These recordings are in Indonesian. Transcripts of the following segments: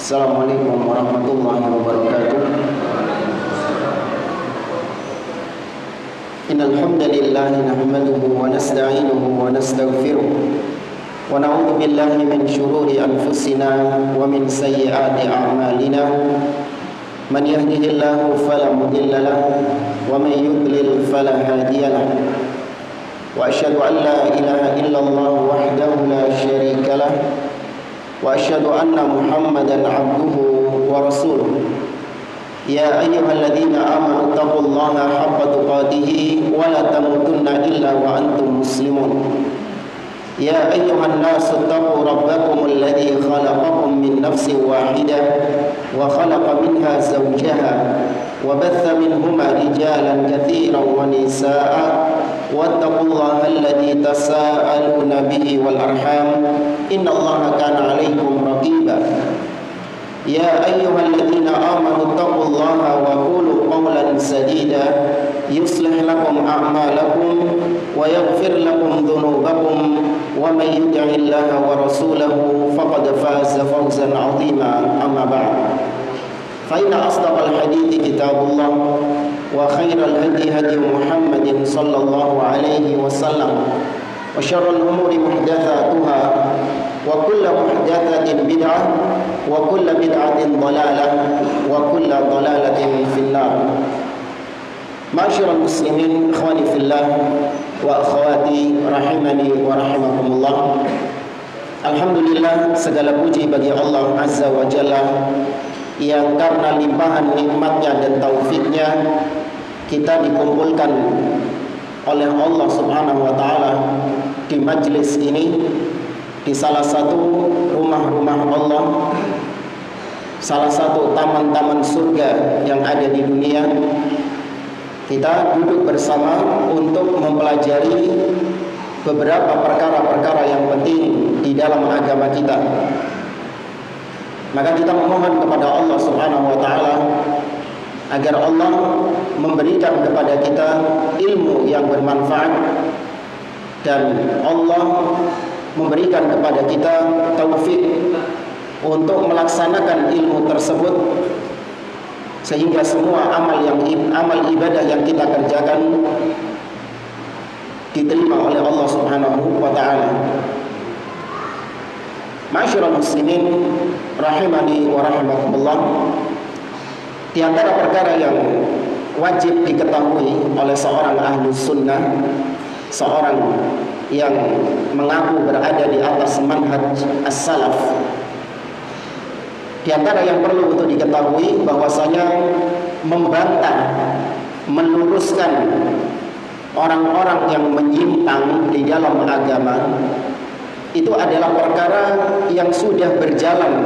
Assalamualaikum warahmatullahi wabarakatuh. Innal hamdalillah nahmaduhu wa nasta'inuhu wa nastaghfiruh wa na'udzu billahi min shururi anfusina wa min sayyiati a'malina. Man yahdihillahu fala mudilla lahu wa man yudlil fala hadiya lahu. Wa asyhadu an la ilaha illallah wahdahu la syarika lahu wa asyhadu anna Muhammadan abduhu wa rasuluh. Ya ayyuhalladzina amanu taqullaha haqqa tuqatih wa la tamutunna illa wa antum muslimun. Ya ayyuhan nasu taqu rabbakum alladzi khalaqakum min nafsin wahidah wa khalaqa minha zawjaha wa batha minhuma rijalan katsiran wa nisaa'a wattaqullaha alladzi tasaaluna bihi wal arham innallaha kana 'alaikum raqiba. Ya ayyuhalladzina amanu taqullaha wa qulu qawlan sadida yuslih lakum a'malakum wa yaghfir lakum dhunubakum wa may yuti'illaha wa rasulahu faqad faza fawzan 'azima. Amma ba'd. Fa inna asdaqal hadithi kitabullah wa khairal hadi hadi Muhammadin sallallahu alaihi wasallam wa syarrul umuri muhdatsatuha wa kullu muhdatsatin bid'ah wa kullu bid'atin dhalalah wa kullu dhalalatin finnar. Ma'asyiral muslimin, ikhwani fillah wa akhwati rahimani wa rahimakumullah. Alhamdulillah, segala puji bagi Allah Azza wa Jalla yang karena limpahan nikmatnya dan taufiknya kita dikumpulkan oleh Allah Subhanahu wa taala di majlis ini, di salah satu rumah-rumah Allah, salah satu taman-taman surga yang ada di dunia. Kita duduk bersama untuk mempelajari beberapa perkara-perkara yang penting di dalam agama kita. Maka kita memohon kepada Allah Subhanahu wa taala agar Allah memberikan kepada kita ilmu yang bermanfaat dan Allah memberikan kepada kita taufik untuk melaksanakan ilmu tersebut sehingga semua amal ibadah yang kita kerjakan diterima oleh Allah Subhanahu wa taala. Ma'asyiral muslimin rahimani wa rahimakumullah. Di antara perkara yang wajib diketahui oleh seorang ahlus sunnah, seorang yang mengaku berada di atas manhaj as-salaf, di antara yang perlu untuk diketahui bahwasanya membantah, meluruskan orang-orang yang menyimpang di dalam agama itu adalah perkara yang sudah berjalan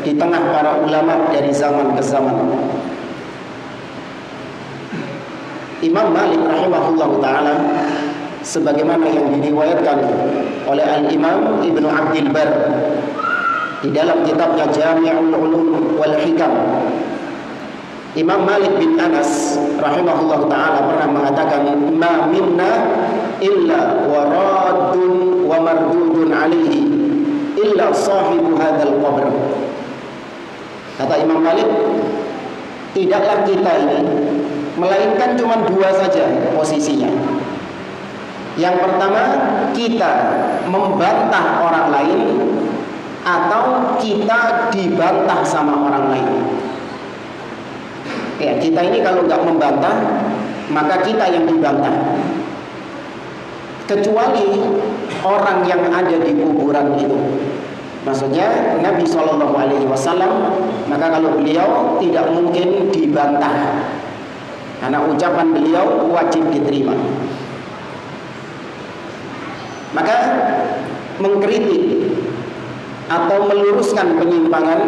di tengah para ulama dari zaman ke zaman. Imam Malik rahimahullah ta'ala, sebagaimana yang diriwayatkan oleh Al-Imam Ibnu Abdul Bar di dalam kitabnya Jami'ul Ulum wal Hikam, Imam Malik bin Anas rahimahullah ta'ala pernah mengatakan, ma minna illa wa raddun wa mardudun alaihi illa sahibu hadzal qabr. Kata Imam Malik, tidaklah kita ini melainkan cuma dua saja posisinya. Yang pertama, kita membantah orang lain atau kita dibantah sama orang lain. Ya, kita ini kalau nggak membantah, maka kita yang dibantah. Kecuali orang yang ada di kuburan itu, maksudnya Nabi SAW, maka kalau beliau tidak mungkin dibantah karena ucapan beliau wajib diterima. Maka mengkritik atau meluruskan penyimpangan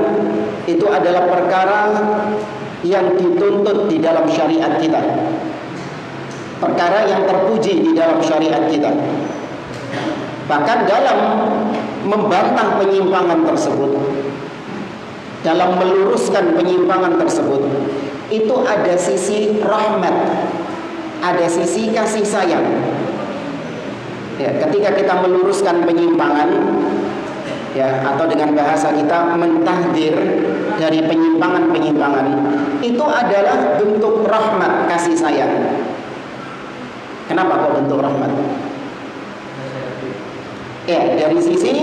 itu adalah perkara yang dituntut di dalam syariat kita, perkara yang terpuji di dalam syariat kita. Bahkan dalam membantah penyimpangan tersebut, dalam meluruskan penyimpangan tersebut, itu ada sisi rahmat, ada sisi kasih sayang. Ya, ketika kita meluruskan penyimpangan, ya, atau dengan bahasa kita mentahdir dari penyimpangan-penyimpangan, itu adalah bentuk rahmat kasih sayang. Kenapa kok bentuk rahmat? Ya, dari sisi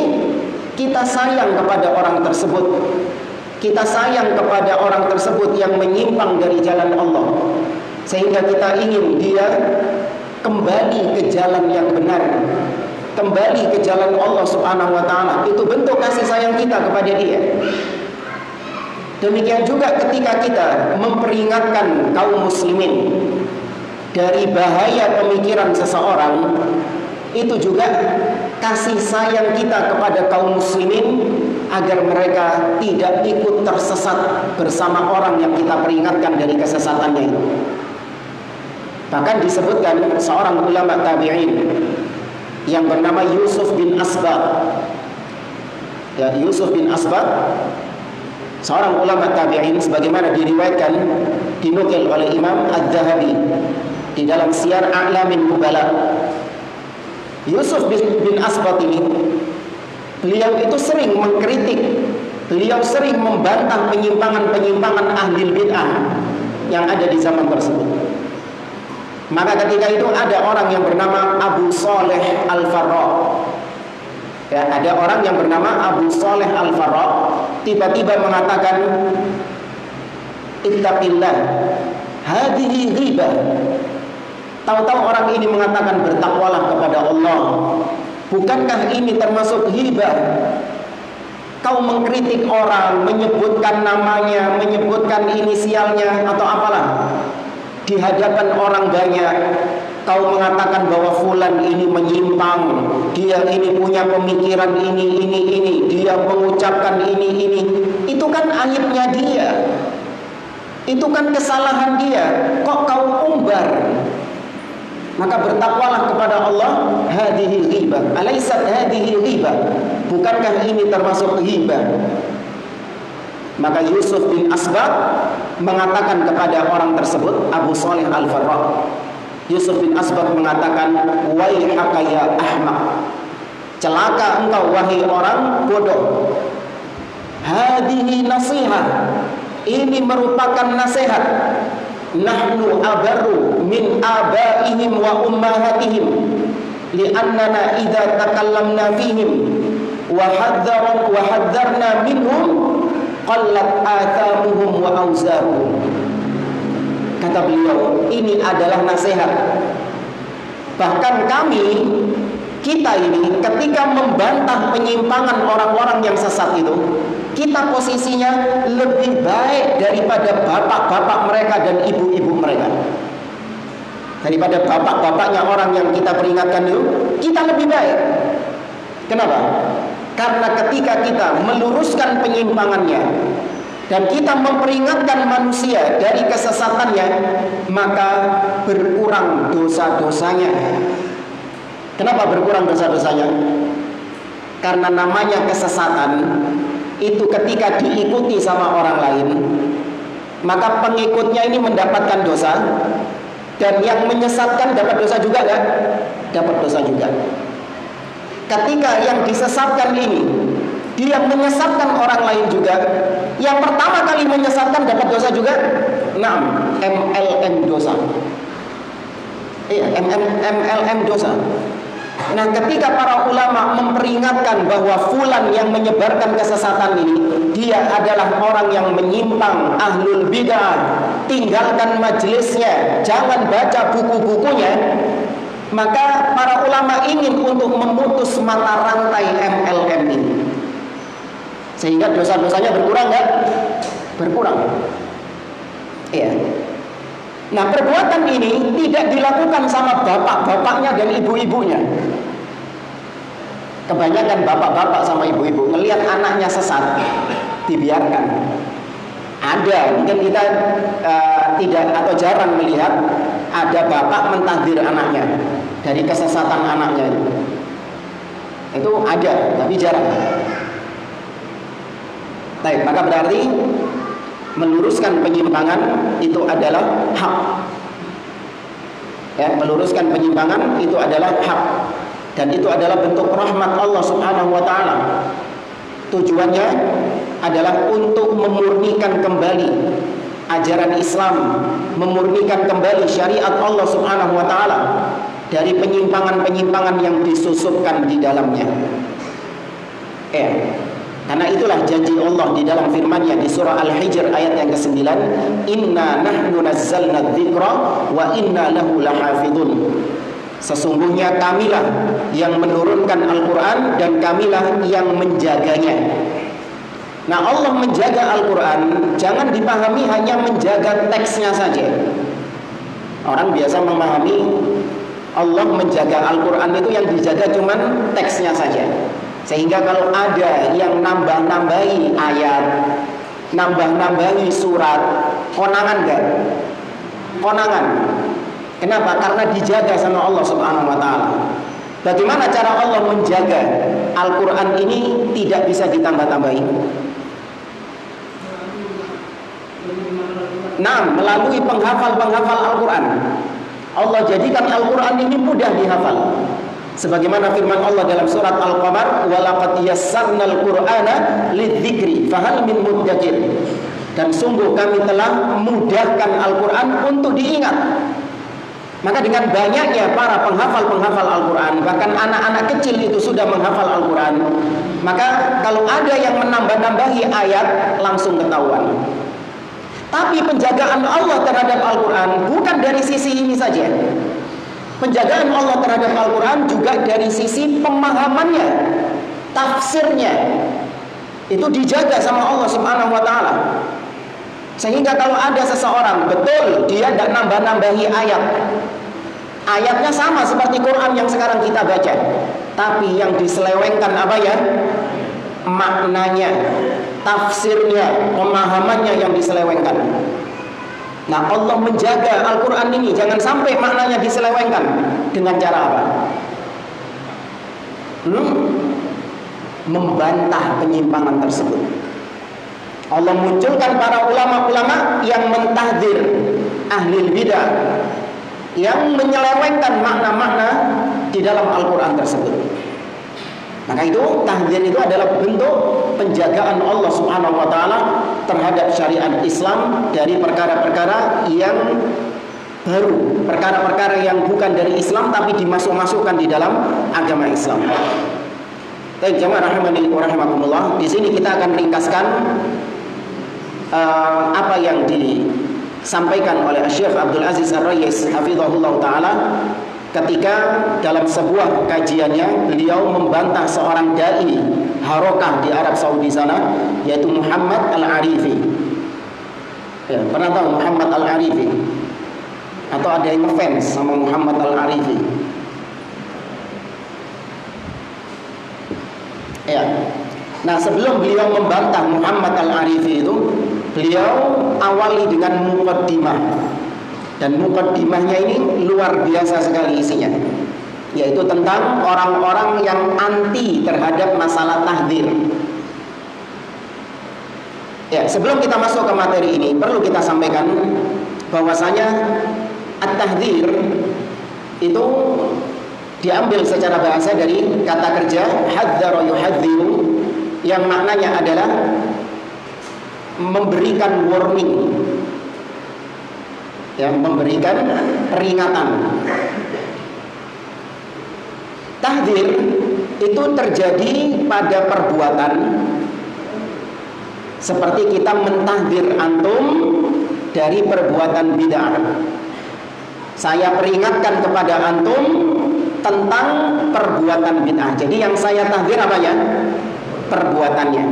kita sayang kepada orang tersebut. Kita sayang kepada orang tersebut yang menyimpang dari jalan Allah, sehingga kita ingin dia kembali ke jalan yang benar, kembali ke jalan Allah Subhanahu wa ta'ala. Itu bentuk kasih sayang kita kepada dia. Demikian juga ketika kita memperingatkan kaum muslimin dari bahaya pemikiran seseorang, itu juga kasih sayang kita kepada kaum muslimin agar mereka tidak ikut tersesat bersama orang yang kita peringatkan dari kesesatannya itu. Bahkan disebutkan seorang ulama tabi'in yang bernama Yusuf bin Asbaq. Ya, Yusuf bin Asbaq, seorang ulama tabi'in, sebagaimana diriwayatkan, dinukil oleh Imam Adz-Dzahabi di dalam Siyar A'lamin Nubala. Yusuf bin Asbaq ini, beliau itu sering mengkritik, beliau sering membantah penyimpangan-penyimpangan ahli bid'ah yang ada di zaman tersebut. Maka ketika itu ada orang yang bernama Abu Saleh Al-Farra. Ya, ada orang yang bernama Abu Saleh Al-Farra tiba-tiba mengatakan, "Ittaqillah, hadhihi ghibah." Tahu-tahu orang ini mengatakan, bertakwalah kepada Allah. Bukankah ini termasuk hibah? Kau mengkritik orang, menyebutkan namanya, menyebutkan inisialnya atau apalah di hadapan orang banyak. Kau mengatakan bahwa fulan ini menyimpang, dia ini punya pemikiran ini, dia mengucapkan ini. Itu kan aibnya dia, itu kan kesalahan dia. Kok kau umbar? Maka bertakwalah kepada Allah. Hadhihi ghibah, alaysat hadhihi ghibah? Bukankah ini termasuk ghibah? Maka Yusuf bin Asbaq mengatakan kepada orang tersebut, Abu Saleh Al-Farra, Yusuf bin Asbaq mengatakan, waihaka ya ahmaq, celaka engkau wahai orang bodoh. Hadhihi nasihah, ini merupakan nasihat. Nahnu abarru min abaihim wa ummahatihim li'annana idza takallamna fihim wa hadzarna minhum qallat athamuhum wa auzaruhum. Kata beliau, ini adalah nasihat. Bahkan kita ini ketika membantah penyimpangan orang-orang yang sesat itu, kita posisinya lebih baik daripada bapak-bapak mereka dan ibu-ibu mereka. Daripada bapak-bapaknya orang yang kita peringatkan itu, kita lebih baik. Kenapa? Karena ketika kita meluruskan penyimpangannya dan kita memperingatkan manusia dari kesesatannya, maka berkurang dosa-dosanya. Kenapa berkurang dosa-dosanya? Karena namanya kesesatan itu ketika diikuti sama orang lain, maka pengikutnya ini mendapatkan dosa, dan yang menyesatkan dapat dosa juga kan? Dapat dosa juga. Ketika yang disesatkan ini dia menyesatkan orang lain juga, yang pertama kali menyesatkan dapat dosa juga. Nah, MLM dosa. MLM dosa. Nah, ketika para ulama memperingatkan bahwa fulan yang menyebarkan kesesatan ini, dia adalah orang yang menyimpang, ahlul bid'ah, tinggalkan majelisnya, jangan baca buku-bukunya, maka para ulama ingin untuk memutus mata rantai MLM ini, sehingga dosa-dosanya berkurang nggak? Berkurang. Iya. Nah, perbuatan ini tidak dilakukan sama bapak-bapaknya dan ibu-ibunya. Kebanyakan bapak-bapak sama ibu-ibu ngelihat anaknya sesat, dibiarkan. Ada, mungkin kita tidak atau jarang melihat ada bapak mentahdir anaknya dari kesesatan anaknya itu. Itu ada, tapi jarang. Baik, maka berarti meluruskan penyimpangan itu adalah hak. Ya, meluruskan penyimpangan itu adalah hak, dan itu adalah bentuk rahmat Allah Subhanahu wa taala. Tujuannya adalah untuk memurnikan kembali ajaran Islam, memurnikan kembali syariat Allah Subhanahu wa taala dari penyimpangan-penyimpangan yang disusupkan di dalamnya. Karena itulah janji Allah di dalam firman-Nya di surah Al-Hijr ayat yang ke-9, "Inna nahnu nazzalna dzikra wa inna lahu lahafidun." Sesungguhnya kamilah yang menurunkan Al-Quran dan kamilah yang menjaganya. Nah, Allah menjaga Al-Quran jangan dipahami hanya menjaga teksnya saja. Orang biasa memahami Allah menjaga Al-Quran itu yang dijaga cuman teksnya saja. Sehingga kalau ada yang nambah-nambahi ayat, nambah-nambahi surat, konangan enggak? Konangan. Kenapa? Karena dijaga sama Allah Subhanahu wa taala. Bagaimana cara Allah menjaga Al-Quran ini tidak bisa ditambah-tambahi? Nah, melalui penghafal-penghafal Al-Quran. Allah jadikan Al-Quran ini mudah dihafal. Sebagaimana firman Allah dalam surat Al-Qamar, "Walaqad yassarnal Qur'ana lidzikri fahal min muddakir." Dan sungguh kami telah mudahkan Al-Quran untuk diingat. Maka dengan banyaknya para penghafal-penghafal Al-Quran, bahkan anak-anak kecil itu sudah menghafal Al-Quran, maka kalau ada yang menambah-nambahi ayat langsung ketahuan. Tapi penjagaan Allah terhadap Al-Quran bukan dari sisi ini saja. Penjagaan Allah terhadap Al-Quran juga dari sisi pemahamannya, tafsirnya. Itu dijaga sama Allah Subhanahu wa ta'ala. Sehingga kalau ada seseorang, betul dia tidak nambah-nambahi ayat, ayatnya sama seperti Quran yang sekarang kita baca, tapi yang diselewengkan apa ya? Maknanya, tafsirnya, pemahamannya yang diselewengkan. Nah, Allah menjaga Al-Quran ini jangan sampai maknanya diselewengkan. Dengan cara apa? Membantah penyimpangan tersebut. Allah munculkan para ulama-ulama yang mentahdzir ahli bidah, yang menyelewengkan makna-makna di dalam Al-Quran tersebut. Maka itu tahdzir itu adalah bentuk penjagaan Allah Subhanahu wa taala terhadap syariat Islam dari perkara-perkara yang baru, perkara-perkara yang bukan dari Islam tapi dimasuk-masukkan di dalam agama Islam. Baik, jemaah rahimani wa rahimakumullah, di sini kita akan ringkaskan apa yang disampaikan oleh Syekh Abdul Aziz Ar-Rayis hafizahullah taala ketika dalam sebuah kajiannya beliau membantah seorang dai harokah di Arab Saudi sana, yaitu Muhammad Al-Arifi. Ya, pernah tahu Muhammad Al-Arifi? Atau ada yang ngefans sama Muhammad Al-Arifi? Ya. Nah, sebelum beliau membantah Muhammad Al-Arifi itu, beliau awali dengan muqaddimah. Dan muqaddimahnya ini luar biasa sekali isinya, yaitu tentang orang-orang yang anti terhadap masalah tahdzir. Ya, sebelum kita masuk ke materi ini, perlu kita sampaikan bahwasanya at-tahdzir itu diambil secara bahasa dari kata kerja hadzara yuhadziru, yang maknanya adalah memberikan warning, yang memberikan peringatan. Tahdzir itu terjadi pada perbuatan seperti kita mentahdzir antum dari perbuatan bid'ah. Saya peringatkan kepada antum tentang perbuatan bid'ah. Jadi yang saya tahdzir apa ya? Perbuatannya.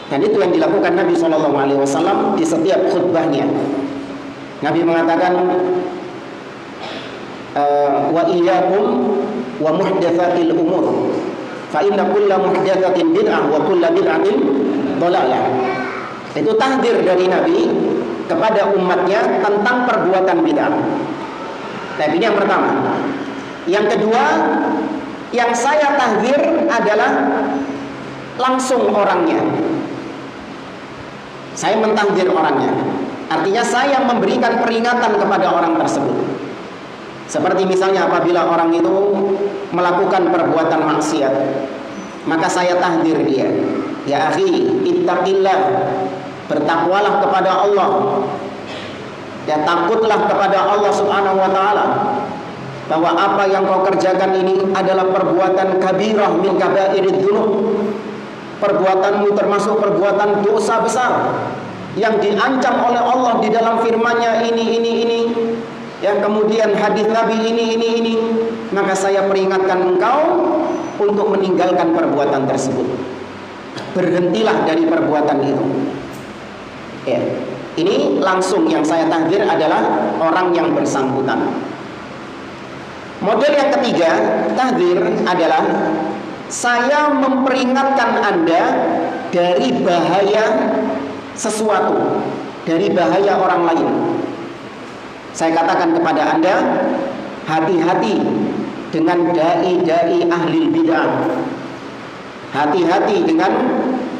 Dan itu yang dilakukan Nabi SAW di setiap khutbahnya. Nabi mengatakan, wa iyyakum wa muhdatsatil umur, fa inna kulla muhdatsatin bid'ah wa kulla bid'atin dhalalah. Itu tahdzir dari Nabi kepada umatnya tentang perbuatan bid'ah. Nah, ini yang pertama. Yang kedua, yang saya tahdzir adalah langsung orangnya. Saya mentahdzir orangnya. Artinya saya memberikan peringatan kepada orang tersebut. Seperti misalnya apabila orang itu melakukan perbuatan maksiat, maka saya tahdir dia, ya akhi, ittaqillah, bertakwalah kepada Allah, ya takutlah kepada Allah Subhanahu wa taala, bahwa apa yang kau kerjakan ini adalah perbuatan kabirah min kabairid dzunub. Perbuatanmu termasuk perbuatan dosa besar yang diancam oleh Allah di dalam firman-Nya ini. Ya, kemudian hadis Nabi ini. Maka saya peringatkan engkau untuk meninggalkan perbuatan tersebut. Berhentilah dari perbuatan itu. Ya. Ini langsung yang saya tahdir adalah orang yang bersangkutan. Model yang ketiga tahdir adalah saya memperingatkan Anda dari bahaya sesuatu, dari bahaya orang lain. Saya katakan kepada Anda, hati-hati dengan dai-dai ahli bid'ah. Hati-hati dengan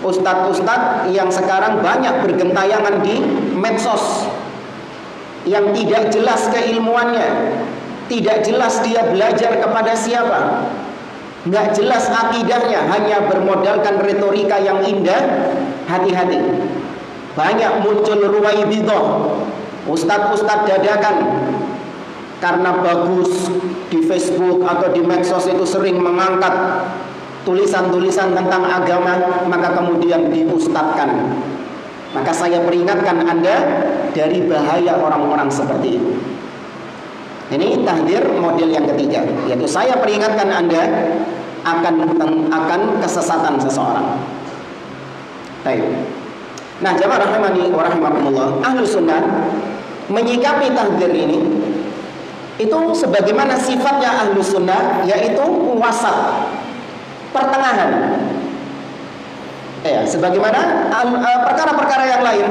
ustadz-ustadz yang sekarang banyak bergentayangan di medsos, yang tidak jelas keilmuannya, tidak jelas dia belajar kepada siapa, nggak jelas akidahnya, hanya bermodalkan retorika yang indah. Hati-hati, banyak muncul ruwaibidah, ustadz-ustadz dadakan, karena bagus di Facebook atau di medsos itu sering mengangkat tulisan-tulisan tentang agama, maka kemudian diustadkan. Maka saya peringatkan Anda dari bahaya orang-orang seperti itu. Ini tahdir model yang ketiga, yaitu saya peringatkan Anda akan kesesatan seseorang. Baik. Nah, jamaah rahimani wa rahimakumullah, Ahlus Sunnah menyikapi tahdir ini itu sebagaimana sifatnya Ahlus Sunnah, yaitu wasat, pertengahan. Ya, sebagaimana perkara-perkara yang lain,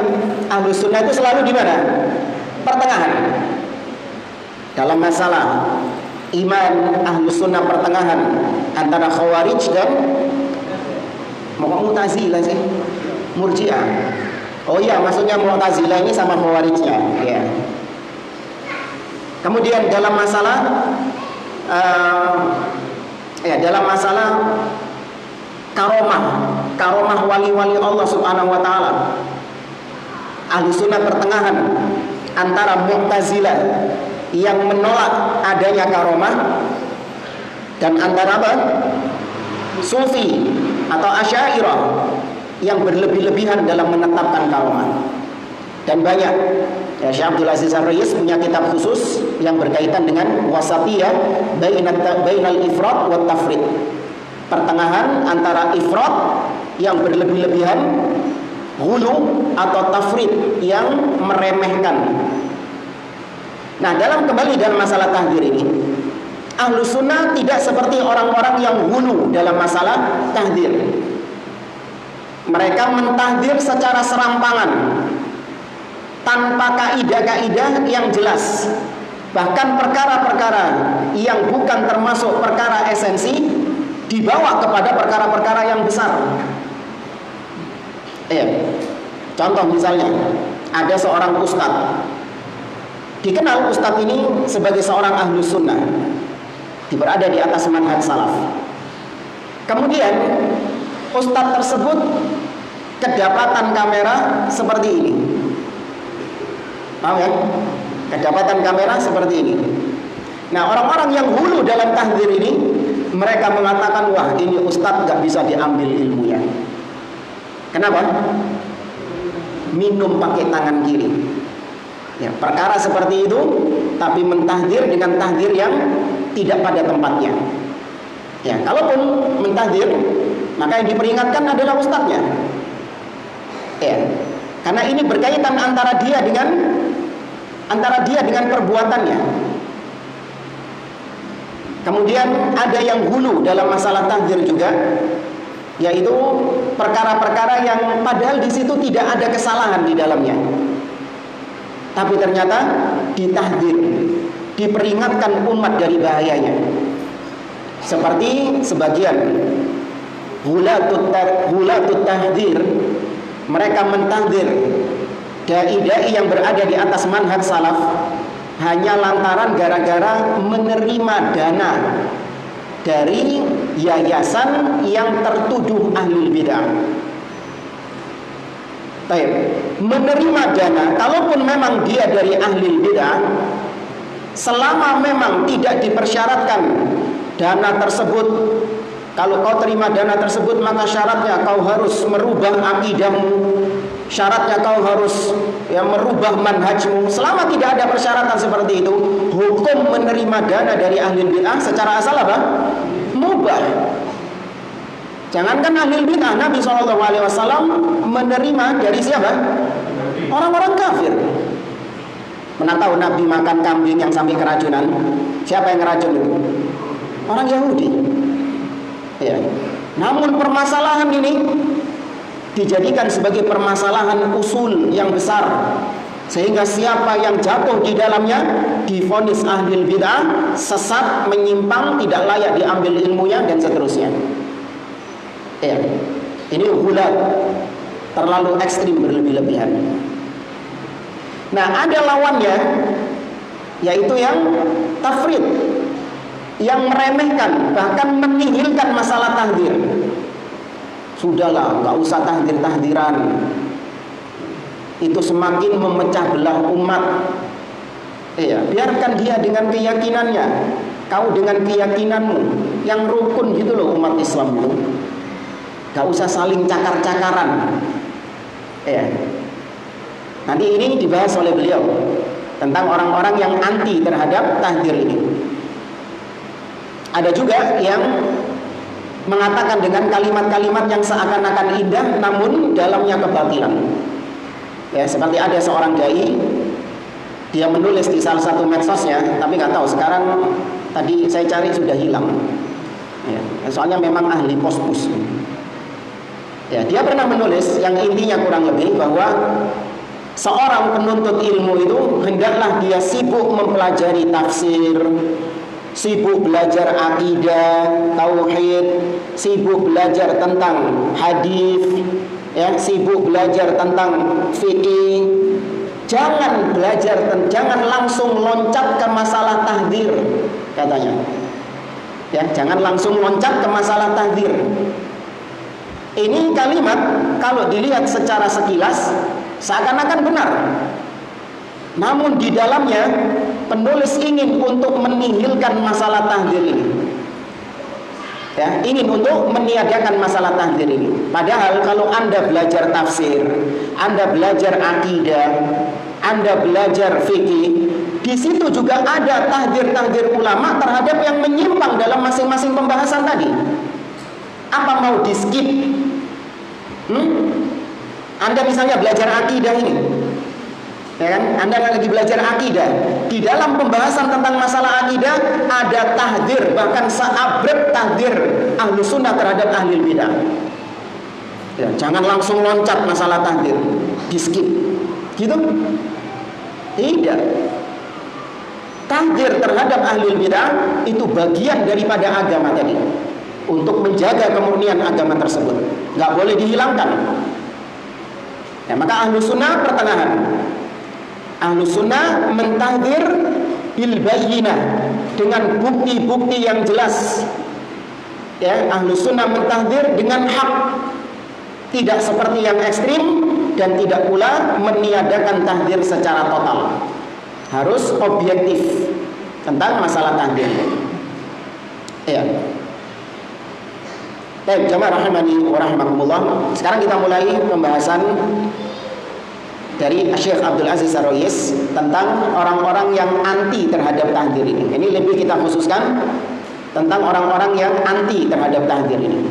Ahlus Sunnah itu selalu di mana? Pertengahan. Dalam masalah iman, Ahlus Sunnah pertengahan antara Khawarij dan Mu'tazilah sih, Murji'ah. Oh iya, maksudnya Mu'tazilah ini sama Khawarijnya, ya. Kemudian dalam masalah dalam masalah karomah wali-wali Allah Subhanahu wa taala, Ahlus Sunnah pertengahan antara Mu'tazilah yang menolak adanya karomah dan antara apa? Sufi atau Asy'ariyah yang berlebih-lebihan dalam menetapkan karomah. Dan banyak, ya, Syekh Abdul Aziz Ar-Rais punya kitab khusus yang berkaitan dengan wasatiyah bainal ifrat wa tafrid, pertengahan antara ifrat yang berlebih-lebihan, ghulu atau tafrid yang meremehkan. Nah, kembali dalam masalah tahdir ini, Ahlus Sunnah tidak seperti orang-orang yang ghulu dalam masalah tahdir. Mereka mentahdir secara serampangan, tanpa kaidah-kaidah yang jelas. Bahkan perkara-perkara yang bukan termasuk perkara esensi dibawa kepada perkara-perkara yang besar. Contoh misalnya, ada seorang ustadz, dikenal ustadz ini sebagai seorang Ahlus Sunnah, berada di atas manhaj salaf. Kemudian ustadz tersebut kedapatan kamera seperti ini. Paham ya? Kedapatan kamera seperti ini. Nah, orang-orang yang hulu dalam tahdzir ini, mereka mengatakan, wah, ini ustadz gak bisa diambil ilmunya. Kenapa? Minum pakai tangan kiri. Ya, perkara seperti itu, tapi mentahdzir dengan tahdzir yang tidak pada tempatnya. Ya, kalaupun mentahdzir, maka yang diperingatkan adalah ustadznya. Ya, karena ini berkaitan antara dia dengan perbuatannya. Kemudian ada yang hulu dalam masalah tahdzir juga, yaitu perkara-perkara yang padahal di situ tidak ada kesalahan di dalamnya, tapi ternyata ditahdzir, diperingatkan umat dari bahayanya. Seperti sebagian hulatut tahdzir, mereka mentahdzir dai-dai yang berada di atas manhaj salaf hanya lantaran gara-gara menerima dana dari yayasan yang tertuduh ahli bid'ah. Baik, menerima dana, kalaupun memang dia dari ahli bid'ah, selama memang tidak dipersyaratkan dana tersebut, kalau kau terima dana tersebut maka syaratnya kau harus merubah akidahmu, syaratnya kau harus merubah manhajmu. Selama tidak ada persyaratan seperti itu, hukum menerima dana dari ahli bid'ah secara asal apa? Mubah. Jangankan ahli bid'ah, Nabi SAW menerima dari siapa? Orang-orang kafir. Mana tahu Nabi makan kambing yang sampai keracunan? Siapa yang ngeracun itu? Orang Yahudi. Ya. Namun permasalahan ini dijadikan sebagai permasalahan usul yang besar, sehingga siapa yang jatuh di dalamnya divonis ahli bid'ah, sesat, menyimpang, tidak layak diambil ilmunya dan seterusnya. Ya. Ini hulat, terlalu ekstrim, berlebih-lebihan. Nah, ada lawannya, yaitu yang tafrid, yang meremehkan, bahkan menihilkan masalah tahdir. Sudahlah, nggak usah tahdir-tahdiran. Itu semakin memecah belah umat. Biarkan dia dengan keyakinannya, kau dengan keyakinanmu, yang rukun gitu loh umat Islam itu. Nggak usah saling cakar-cakaran. Nanti ini dibahas oleh beliau tentang orang-orang yang anti terhadap tahdir ini. Ada juga yang mengatakan dengan kalimat-kalimat yang seakan-akan indah namun dalamnya kebatilan. Ya, seperti ada seorang dai, dia menulis di salah satu medsosnya, tapi nggak tahu sekarang, tadi saya cari sudah hilang. Ya, soalnya memang ahli pos-pus. Ya, dia pernah menulis yang intinya kurang lebih bahwa seorang penuntut ilmu itu hendaklah dia sibuk mempelajari tafsir, sibuk belajar akidah, tauhid, sibuk belajar tentang hadis, sibuk belajar tentang fikih. Jangan langsung loncat ke masalah tahdir, katanya. Jangan langsung loncat ke masalah tahdir. Ini kalimat kalau dilihat secara sekilas seakan-akan benar. Namun di dalamnya penulis ingin untuk menihilkan masalah tahdir ini. Ingin untuk meniadakan masalah tahdir ini. Padahal kalau Anda belajar tafsir, Anda belajar akidah, Anda belajar fikih, di situ juga ada tahdir-tahdir ulama terhadap yang menyimpang dalam masing-masing pembahasan tadi. Apa mau di-skip? Anda misalnya belajar akidah ini, Anda lagi belajar akidah. Di dalam pembahasan tentang masalah akidah ada tahdir, bahkan seabrek tahdir ahlu sunnah terhadap ahli bidah. Jangan langsung loncat masalah tahdir, di-skip, gitu? Tidak. Tahdir terhadap ahli bidah itu bagian daripada agama tadi, untuk menjaga kemurnian agama tersebut, nggak boleh dihilangkan. Maka ahlu sunnah pertengahan. Ahlu sunnah mentahdir bil bayyinah, dengan bukti-bukti yang jelas. Ahlu sunnah mentahdir dengan hak, tidak seperti yang ekstrim dan tidak pula meniadakan tahdir secara total. Harus objektif tentang masalah tahdir. Baik, jamaah rahimani wa rahimakumullah. Sekarang kita mulai pembahasan dari Syekh Abdul Aziz Ar-Ru'ais tentang orang-orang yang anti terhadap tahdir ini. Ini lebih kita khususkan tentang orang-orang yang anti terhadap tahdir ini.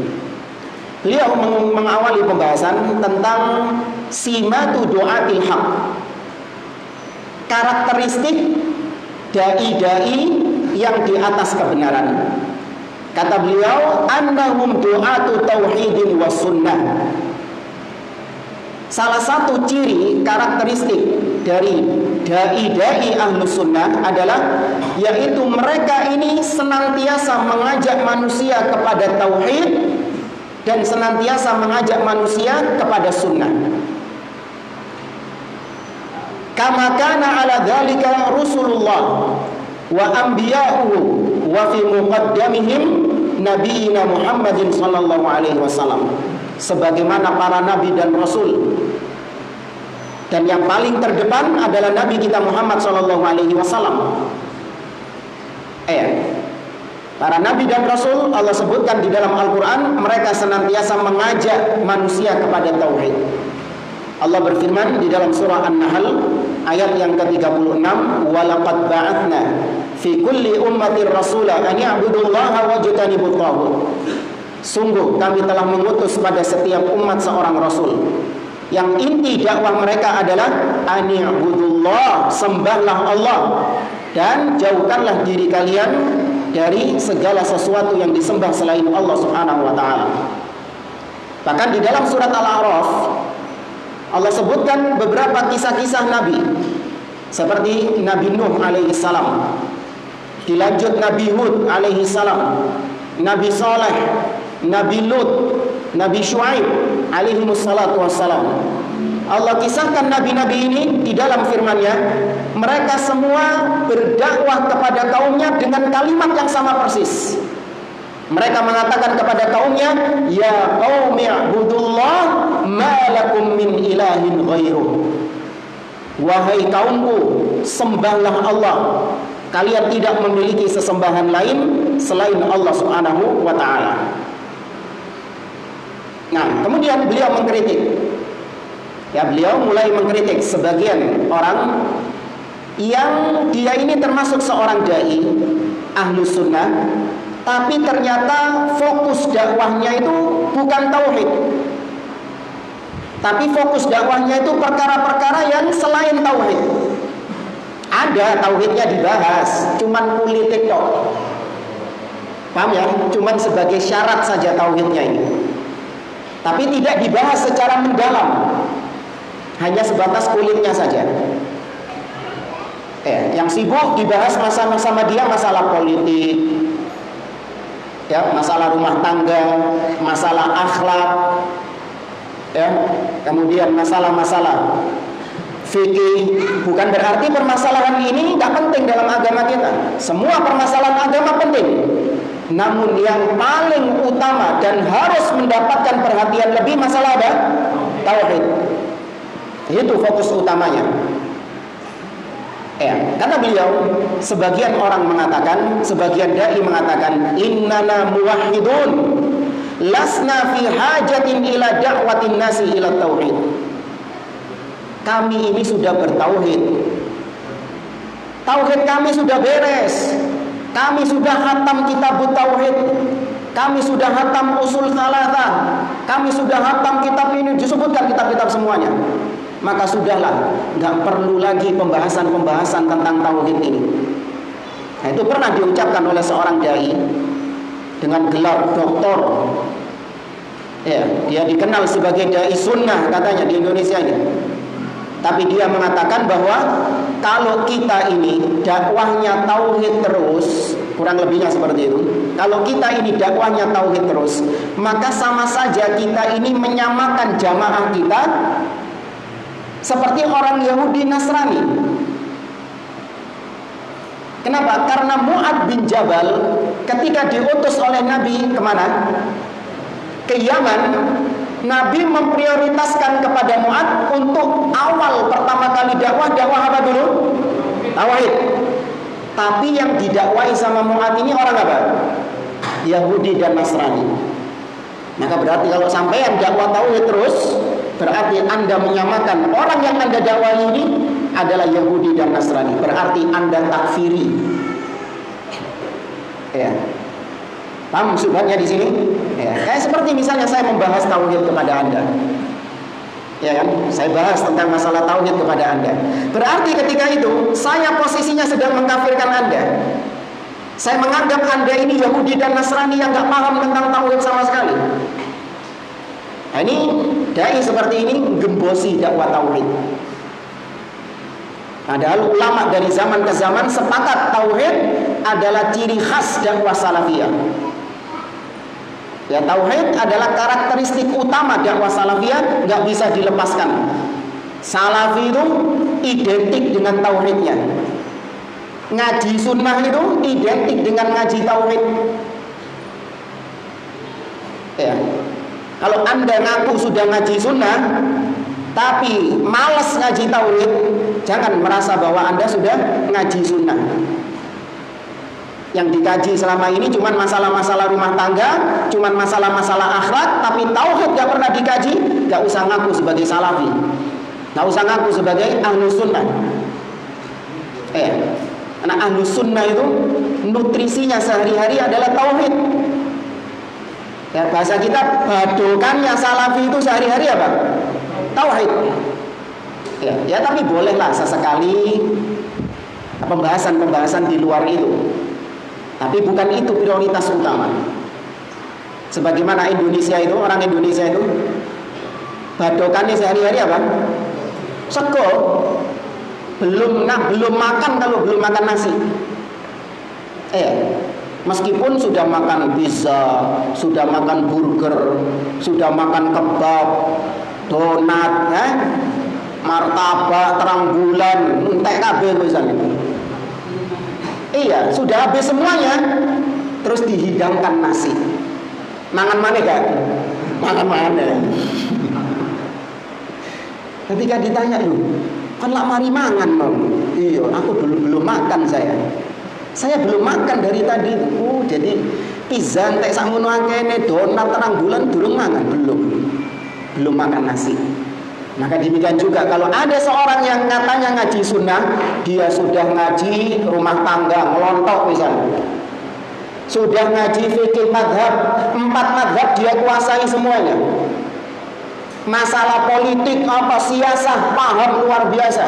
Beliau mengawali pembahasan tentang simatu du'atil haq, karakteristik dai-dai yang di atas kebenaran. Kata beliau, annahum du'atu tauhidin was sunnah. Salah satu ciri karakteristik dari dai-dai ahlus sunnah adalah yaitu mereka ini senantiasa mengajak manusia kepada tauhid dan senantiasa mengajak manusia kepada sunnah. Kama kana ala dzalika Rasulullah wa anbiya'uhu wa fi muqaddamihim nabiyina Muhammadin sallallahu alaihi wasallam, sebagaimana para nabi dan rasul. Dan yang paling terdepan adalah nabi kita Muhammad sallallahu alaihi wasallam. Para nabi dan rasul Allah sebutkan di dalam Al-Qur'an, mereka senantiasa mengajak manusia kepada tauhid. Allah berfirman di dalam surah An-Nahl ayat yang ke-36, "Walaqad ba'atsna fi kulli ummatin rasula an ya'budullaha wajtanibut taghut." Sungguh kami telah mengutus pada setiap umat seorang rasul yang inti dakwah mereka adalah an ya'budullah, sembahlah Allah dan jauhkanlah diri kalian dari segala sesuatu yang disembah selain Allah Subhanahu wa taala. Bahkan di dalam surat Al-A'raf Allah sebutkan beberapa kisah-kisah nabi, seperti Nabi Nuh alaihi salam, dilanjut Nabi Hud alaihi salam, Nabi Saleh, Nabi Lut, Nabi Syuaib alaihi wassalatu wassalam. Allah kisahkan nabi-nabi ini di dalam firman-Nya, mereka semua berdakwah kepada kaumnya dengan kalimat yang sama persis. Mereka mengatakan kepada kaumnya, "Ya qaumi i'budullah ma lakum min ilahin ghairuh." Wahai kaumku, sembahlah Allah. Kalian tidak memiliki sesembahan lain selain Allah Subhanahu wa taala. Nah, kemudian beliau mengkritik. Beliau mulai mengkritik sebagian orang yang dia ini termasuk seorang dai Ahlus Sunnah, tapi ternyata fokus dakwahnya itu bukan tauhid, tapi fokus dakwahnya itu perkara-perkara yang selain tauhid. Ada tauhidnya dibahas, cuman politik tok. Paham ya? Cuman sebagai syarat saja tauhidnya ini, tapi tidak dibahas secara mendalam, hanya sebatas kulitnya saja. Yang sibuk dibahas sama dia masalah politik, masalah rumah tangga, masalah akhlak, kemudian masalah-masalah fikih. Bukan berarti permasalahan ini tidak penting dalam agama kita. Semua permasalahan agama penting, namun yang paling utama dan harus mendapatkan perhatian lebih masalah apa? Tauhid. Itu fokus utamanya. Karena beliau, sebagian orang mengatakan, sebagian dai mengatakan, innana muwahhidun lasna fi hajatin ila da'watin nasi ila tauhid. Kami ini sudah bertauhid, tauhid kami sudah beres, kami sudah khatam kitab tauhid, kami sudah khatam usul tsalatsa, kami sudah khatam kitab ini, disebutkan kitab-kitab semuanya. Maka sudahlah, nggak perlu lagi pembahasan tentang tauhid ini. Nah, itu pernah diucapkan oleh seorang dai dengan gelar doktor. Dia dikenal sebagai dai sunnah katanya di Indonesia ini. Tapi dia mengatakan bahwa kalau kita ini dakwahnya tauhid terus, kurang lebihnya seperti itu. Kalau kita ini dakwahnya tauhid terus, maka sama saja kita ini menyamakan jamaah kita seperti orang Yahudi Nasrani. Kenapa? Karena Mu'ad bin Jabal ketika diutus oleh Nabi kemana? Ke Yaman. Nabi memprioritaskan kepada Mu'ad untuk awal pertama kali dakwah apa dulu? Tauhid. Tapi yang didakwai sama Mu'ad ini orang apa? Yahudi dan Nasrani. Maka berarti kalau sampean dakwah tauhid terus, berarti Anda menyamakan orang yang Anda dakwah ini adalah Yahudi dan Nasrani. Berarti Anda takfiri. Paham maksudnya di sini? Kayak seperti misalnya saya membahas tauhid kepada Anda. Saya bahas tentang masalah tauhid kepada Anda. Berarti ketika itu saya posisinya sedang mengkafirkan Anda. Saya menganggap Anda ini Yahudi dan Nasrani yang gak paham tentang tauhid sama sekali. Nah, ini dai seperti ini gembosi dakwah tauhid. Padahal ulama dari zaman ke zaman sepakat tauhid adalah ciri khas dakwah salafiyah. Tauhid adalah karakteristik utama dakwah salafiyah, gak bisa dilepaskan. Salafi itu identik dengan tauhidnya. Ngaji sunnah itu identik dengan ngaji tauhid. Ya. Kalau Anda ngaku sudah ngaji sunnah tapi malas ngaji tauhid, jangan merasa bahwa Anda sudah ngaji sunnah. Yang dikaji selama ini cuma masalah-masalah rumah tangga, cuma masalah-masalah akhlak, tapi tauhid gak pernah dikaji. Gak usah ngaku sebagai salafi, gak usah ngaku sebagai ahlus sunnah. Karena ahlus sunnah itu nutrisinya sehari-hari adalah tauhid. Ya, bahasa kita badokannya salafi itu sehari-hari apa? Tauhid. Ya, tapi bolehlah sesekali pembahasan-pembahasan di luar itu. Tapi bukan itu prioritas utama. Sebagaimana Indonesia itu, orang Indonesia itu badokannya sehari-hari apa? Sego. Belum makan kalau belum makan nasi. Meskipun sudah makan pizza, sudah makan burger, sudah makan kebab, donat, martabak, terang bulan, entek kabeh misalnya. Iya, sudah habis semuanya, terus dihidangkan nasi. Mangan mana gak? Mangan mana? Ketika ditanya, kan lak mari mangan dong. Iya, aku belum makan saya. Saya belum makan dari tadi. Jadi pizza entek sakmono akene, donat terang bulan durung mangan, belum makan nasi. Maka demikian juga kalau ada seorang yang katanya ngaji sunnah, dia sudah ngaji rumah tangga, ngelontok misalnya, sudah ngaji fikih madhab, 4 madhab dia kuasai semuanya. Masalah politik apa siasah paham luar biasa.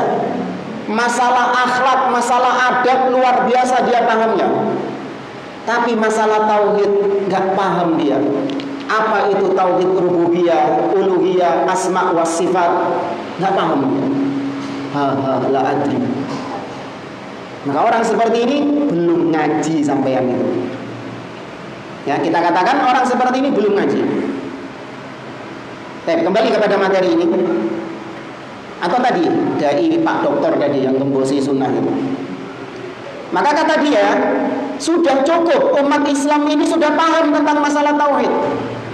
Masalah akhlak, masalah adab luar biasa dia pahamnya. Tapi masalah tauhid gak paham dia. Apa itu tauhid rububiyah, uluhiyah, asma wa sifat, nggak paham. La adri. Maka orang seperti ini belum ngaji sampean itu. Ya, kita katakan orang seperti ini belum ngaji. Kembali kepada materi ini. Atau tadi dari Pak Dokter tadi yang gembosi sunnah itu. Maka kata dia, sudah cukup umat Islam ini sudah paham tentang masalah tauhid.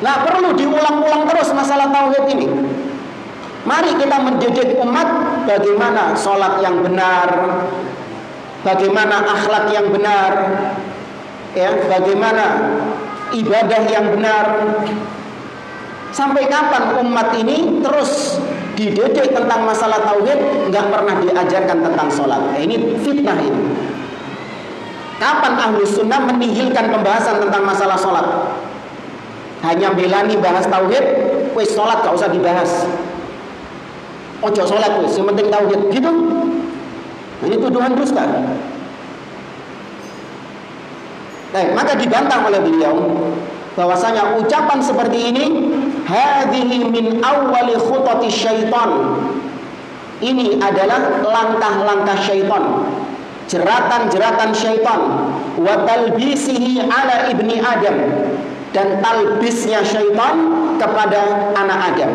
Nggak perlu diulang-ulang terus masalah tauhid ini. Mari kita mendidik umat bagaimana sholat yang benar, bagaimana akhlak yang benar, bagaimana ibadah yang benar. Sampai kapan umat ini terus dididik tentang masalah tauhid, nggak pernah diajarkan tentang sholat? Ini fitnah ini. Kapan Ahlus Sunnah menihilkan pembahasan tentang masalah sholat? Hanya belani bahas tauhid, wis sholat gak usah dibahas. Ojo sholat wis, yang penting tauhid, gitu. Ini tuduhan dusta. Maka dibantah oleh beliau bahwasanya ucapan seperti ini, hadhihi min awwali khutati syaitan. Ini adalah langkah-langkah syaitan, jeratan-jeratan syaitan, wa talbisihi ala ibni Adam, dan talbisnya syaitan kepada anak Adam.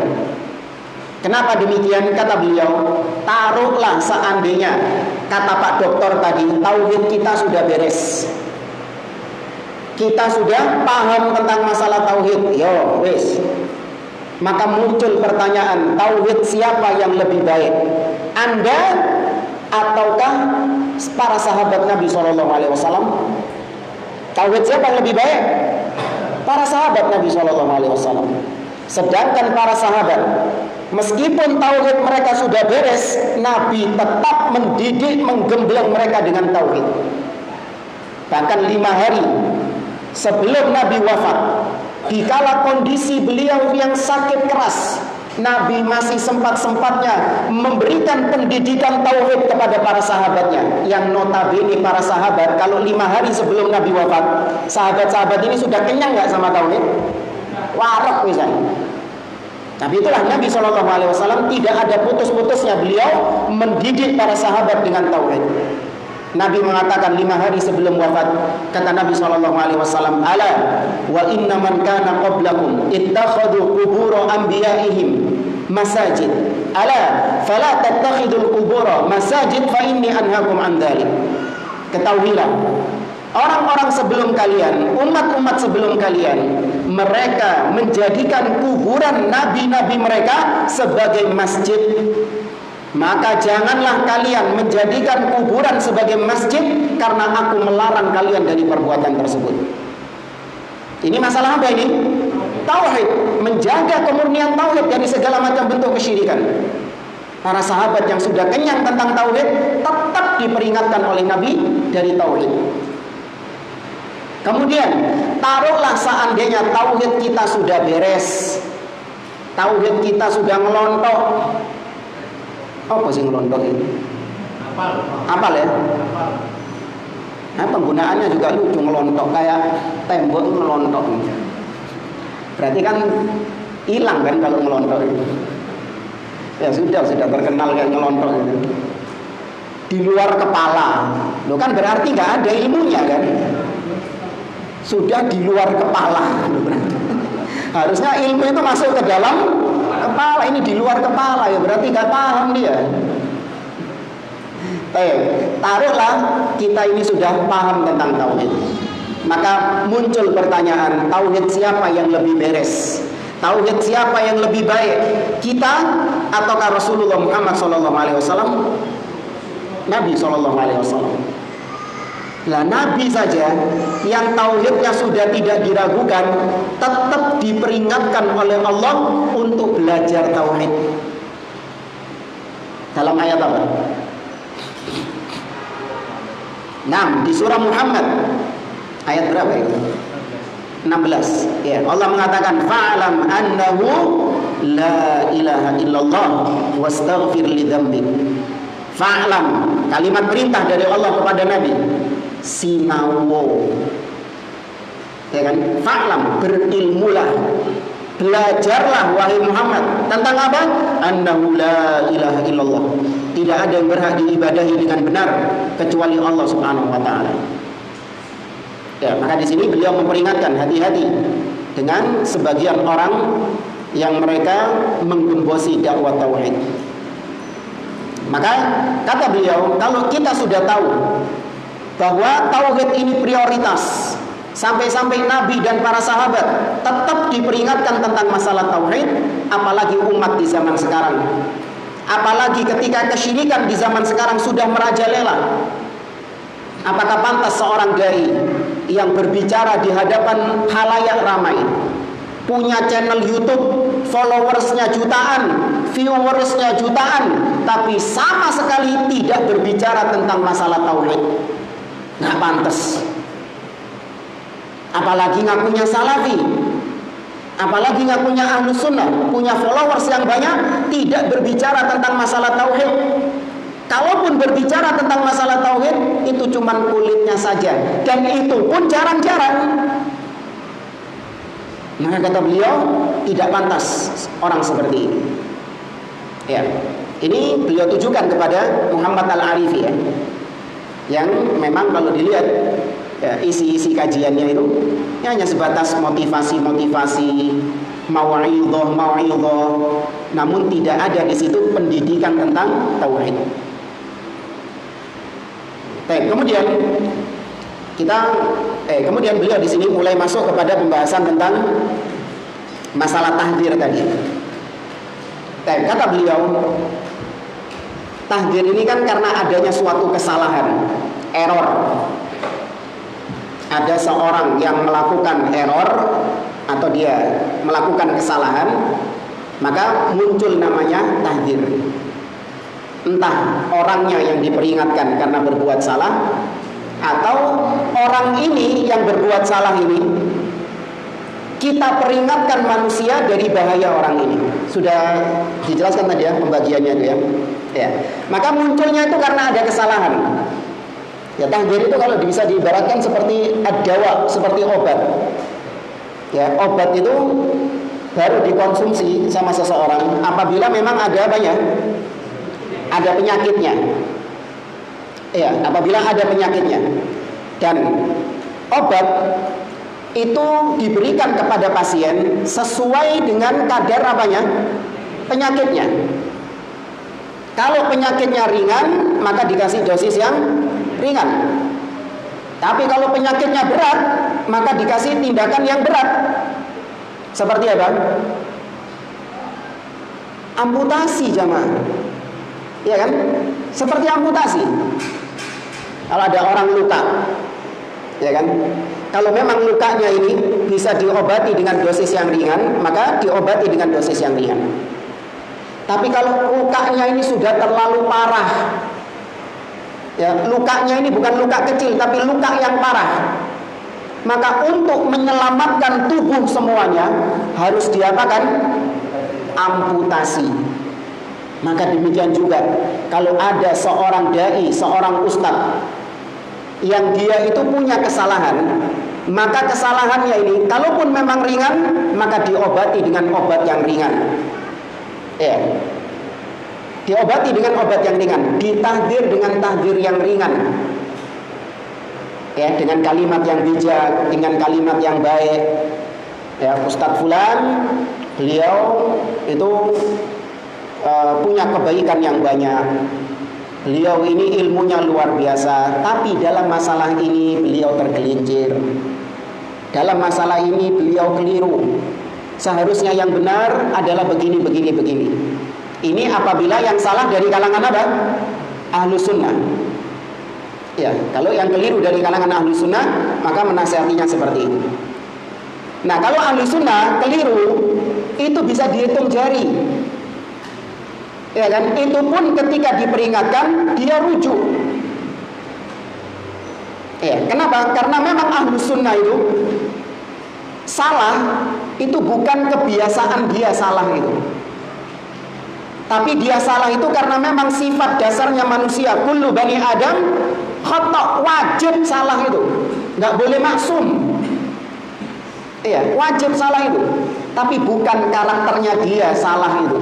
Kenapa demikian? Kata beliau, taruhlah seandainya, kata Pak Dokter tadi, tauhid kita sudah beres, kita sudah paham tentang masalah tauhid, yo wis. Maka muncul pertanyaan, tauhid siapa yang lebih baik, Anda ataukah para sahabat Nabi SAW? Tauhid siapa yang lebih baik? Para sahabat Nabi SAW. Sedangkan para sahabat, meskipun tauhid mereka sudah beres, Nabi tetap mendidik, menggembleng mereka dengan tauhid. Bahkan 5 hari sebelum Nabi wafat, dikala kondisi beliau yang sakit keras, Nabi masih sempat-sempatnya memberikan pendidikan tauhid kepada para sahabatnya. Yang notabene para sahabat, kalau 5 hari sebelum Nabi wafat, sahabat-sahabat ini sudah kenyang nggak sama tauhid? Warak misalnya. Tapi itulah Nabi SAW tidak ada putus-putusnya beliau mendidik para sahabat dengan tauhid. Nabi mengatakan 5 hari sebelum wafat, kata Nabi SAW, ala wa inna man kana qablakum ittakhadhu qubur anbiya'ihim masajid, ala fala tattakhidul qubur masajid fa inni anhaakum an dzalik. Ketahuilah Orang-orang sebelum kalian, umat-umat sebelum kalian, mereka menjadikan kuburan nabi-nabi mereka sebagai masjid. Maka janganlah kalian menjadikan kuburan sebagai masjid, karena aku melarang kalian dari perbuatan tersebut. Ini masalah apa ini? Tauhid, menjaga kemurnian tauhid dari segala macam bentuk kesyirikan. Para sahabat yang sudah kenyang tentang tauhid tetap diperingatkan oleh Nabi dari tauhid. Kemudian, taruhlah seandainya tauhid kita sudah beres, tauhid kita sudah ngelontok. Apa sih ngelontok ini? Apal ya? Nah, penggunaannya juga lucu, ngelontok kayak tembok ngelontok. Berarti kan hilang kan kalau ngelontok itu. Ya sudah terkenal kayak ngelontok itu. Di luar kepala. Loh kan berarti nggak ada ilmunya kan? Sudah di luar kepala. Harusnya ilmu itu masuk ke dalam kepala, ini di luar kepala, ya berarti nggak paham dia. Taruhlah kita ini sudah paham tentang tauhid, maka muncul pertanyaan, tauhid siapa yang lebih beres? Tauhid siapa yang lebih baik? Kita ataukah Rasulullah Muhammad SAW? Nabi SAW. Lah Nabi saja yang tauhidnya sudah tidak diragukan, tetap diperingatkan oleh Allah untuk belajar tauhid. Dalam ayat apa? Nah, di surah Muhammad ayat berapa itu? 16. Ya, Allah mengatakan fa'lam annahu la ilaha illallah wastaghfir li dzambik. Fa'lam, kalimat perintah dari Allah kepada Nabi. Sinawo, ya kan? Fa'lam, berilmulah, belajarlah wahai Muhammad tentang apa? Annahu la ilaha illallah, tidak ada yang berhak diibadahi dengan benar kecuali Allah Subhanahu wa taala. Ya, maka di sini beliau memperingatkan hati-hati dengan sebagian orang yang mereka menggembosi dakwah tauhid. Maka kata beliau, kalau kita sudah tahu bahwa tauhid ini prioritas, sampai-sampai Nabi dan para sahabat tetap diperingatkan tentang masalah tauhid, apalagi umat di zaman sekarang, apalagi ketika kesyirikan di zaman sekarang sudah merajalela. Apakah pantas seorang dai yang berbicara di hadapan khalayak ramai, punya channel YouTube, followersnya jutaan, viewersnya jutaan, tapi sama sekali tidak berbicara tentang masalah tauhid? Nggak pantas. Apalagi ngakunya salafi, apalagi ngakunya ahlus sunnah, punya followers yang banyak, tidak berbicara tentang masalah tauhid. Kalaupun berbicara tentang masalah tauhid, itu cuman kulitnya saja, dan itu pun jarang-jarang. Maka kata beliau, tidak pantas orang seperti ini. Ya, ini beliau tujukan kepada Muhammad Al-Arifi, ya, yang memang kalau dilihat ya, isi-isi kajiannya itu ya, hanya sebatas motivasi-motivasi, mau'idhah, namun tidak ada di situ pendidikan tentang tauhid. Kemudian kemudian beliau di sini mulai masuk kepada pembahasan tentang masalah tahdzir tadi. Kata beliau, tahdzir ini kan karena adanya suatu kesalahan, error. Ada seorang yang melakukan error atau dia melakukan kesalahan, maka muncul namanya tahdzir. Entah orangnya yang diperingatkan karena berbuat salah, atau orang ini yang berbuat salah ini kita peringatkan manusia dari bahaya orang ini. Sudah dijelaskan tadi ya pembagiannya itu ya. Ya. Maka munculnya itu karena ada kesalahan. Ya, tahdzir itu kalau bisa diibaratkan seperti ad-dawa, seperti obat. Ya, obat itu baru dikonsumsi sama seseorang apabila memang ada apanya? Ada penyakitnya. Ya, apabila ada penyakitnya. Dan obat itu diberikan kepada pasien sesuai dengan kadar apanya? Penyakitnya. Kalau penyakitnya ringan, maka dikasih dosis yang ringan. Tapi kalau penyakitnya berat, maka dikasih tindakan yang berat. Seperti apa? Amputasi jamaah. Iya kan? Seperti amputasi. Kalau ada orang luka, ya kan? Kalau memang lukanya ini bisa diobati dengan dosis yang ringan, maka diobati dengan dosis yang ringan. Tapi kalau lukanya ini sudah terlalu parah, ya, lukanya ini bukan luka kecil tapi luka yang parah, maka untuk menyelamatkan tubuh semuanya harus diapakan? Amputasi. Maka demikian juga kalau ada seorang dai, seorang ustadz yang dia itu punya kesalahan, maka kesalahannya ini kalaupun memang ringan, maka diobati dengan obat yang ringan. Ya. Diobati dengan obat yang ringan, ditahdir dengan tahdir yang ringan. Ya, dengan kalimat yang bijak, dengan kalimat yang baik. Ya, Ustadz Fulan, beliau itu punya kebaikan yang banyak. Beliau ini ilmunya luar biasa, tapi dalam masalah ini beliau tergelincir. Dalam masalah ini beliau keliru. Seharusnya yang benar adalah begini, begini, begini. Ini apabila yang salah dari kalangan apa? Ahlus sunnah. Ya, kalau yang keliru dari kalangan ahlus sunnah, maka menasihatinya seperti itu. Nah, kalau ahlus sunnah keliru, itu bisa dihitung jari. Ya kan? Itu pun ketika diperingatkan, dia rujuk. Ya, kenapa? Karena memang ahlus sunnah itu salah, itu bukan kebiasaan dia salah itu. Tapi dia salah itu karena memang sifat dasarnya manusia. Kullu bani Adam khata', wajib salah itu. Nggak boleh maksum. Iya, wajib salah itu. Tapi bukan karakternya dia salah itu.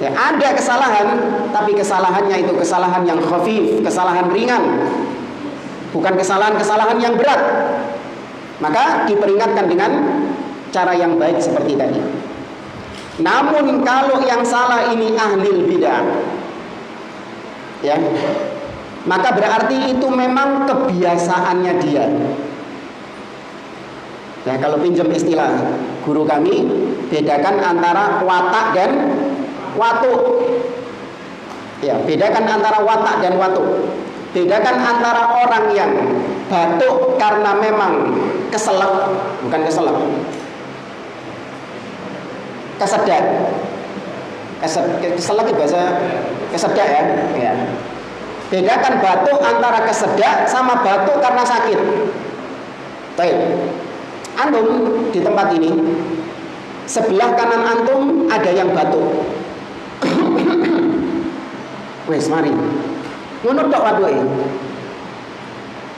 Ya, ada kesalahan, tapi kesalahannya itu kesalahan yang khafif, kesalahan ringan. Bukan kesalahan-kesalahan yang berat. Maka diperingatkan dengan cara yang baik seperti tadi. Namun kalau yang salah ini ahlil bidah, ya, maka berarti itu memang kebiasaannya dia. Ya, kalau pinjam istilah guru kami, bedakan antara watak dan watuk. Ya, bedakan antara watak dan watuk. Bedakan antara orang yang batuk karena memang keselak, bukan keselak, kesedak. Keselak itu bahasa kesedak ya. Ya. Bedakan batuk antara kesedak sama batuk karena sakit. Baik. Antum di tempat ini, sebelah kanan antum ada yang batuk. Wes mari. Ngono tok batuk.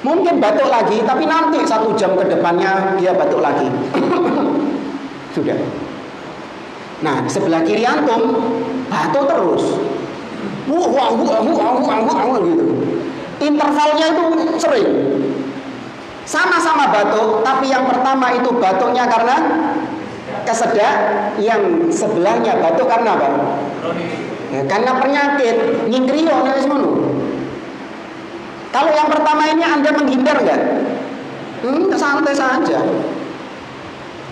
Mungkin batuk lagi, tapi nanti 1 jam ke depannya dia batuk lagi. Sudah. Nah, sebelah kiri antum batuk terus. Gitu. Intervalnya itu sering. Sama-sama batuk, tapi yang pertama itu batuknya karena kesedak, yang sebelahnya batuk karena apa? Ya, karena penyakit, nyingkriyo nek ngono. Kalau yang pertama ini Anda menghindar enggak? Santai saja.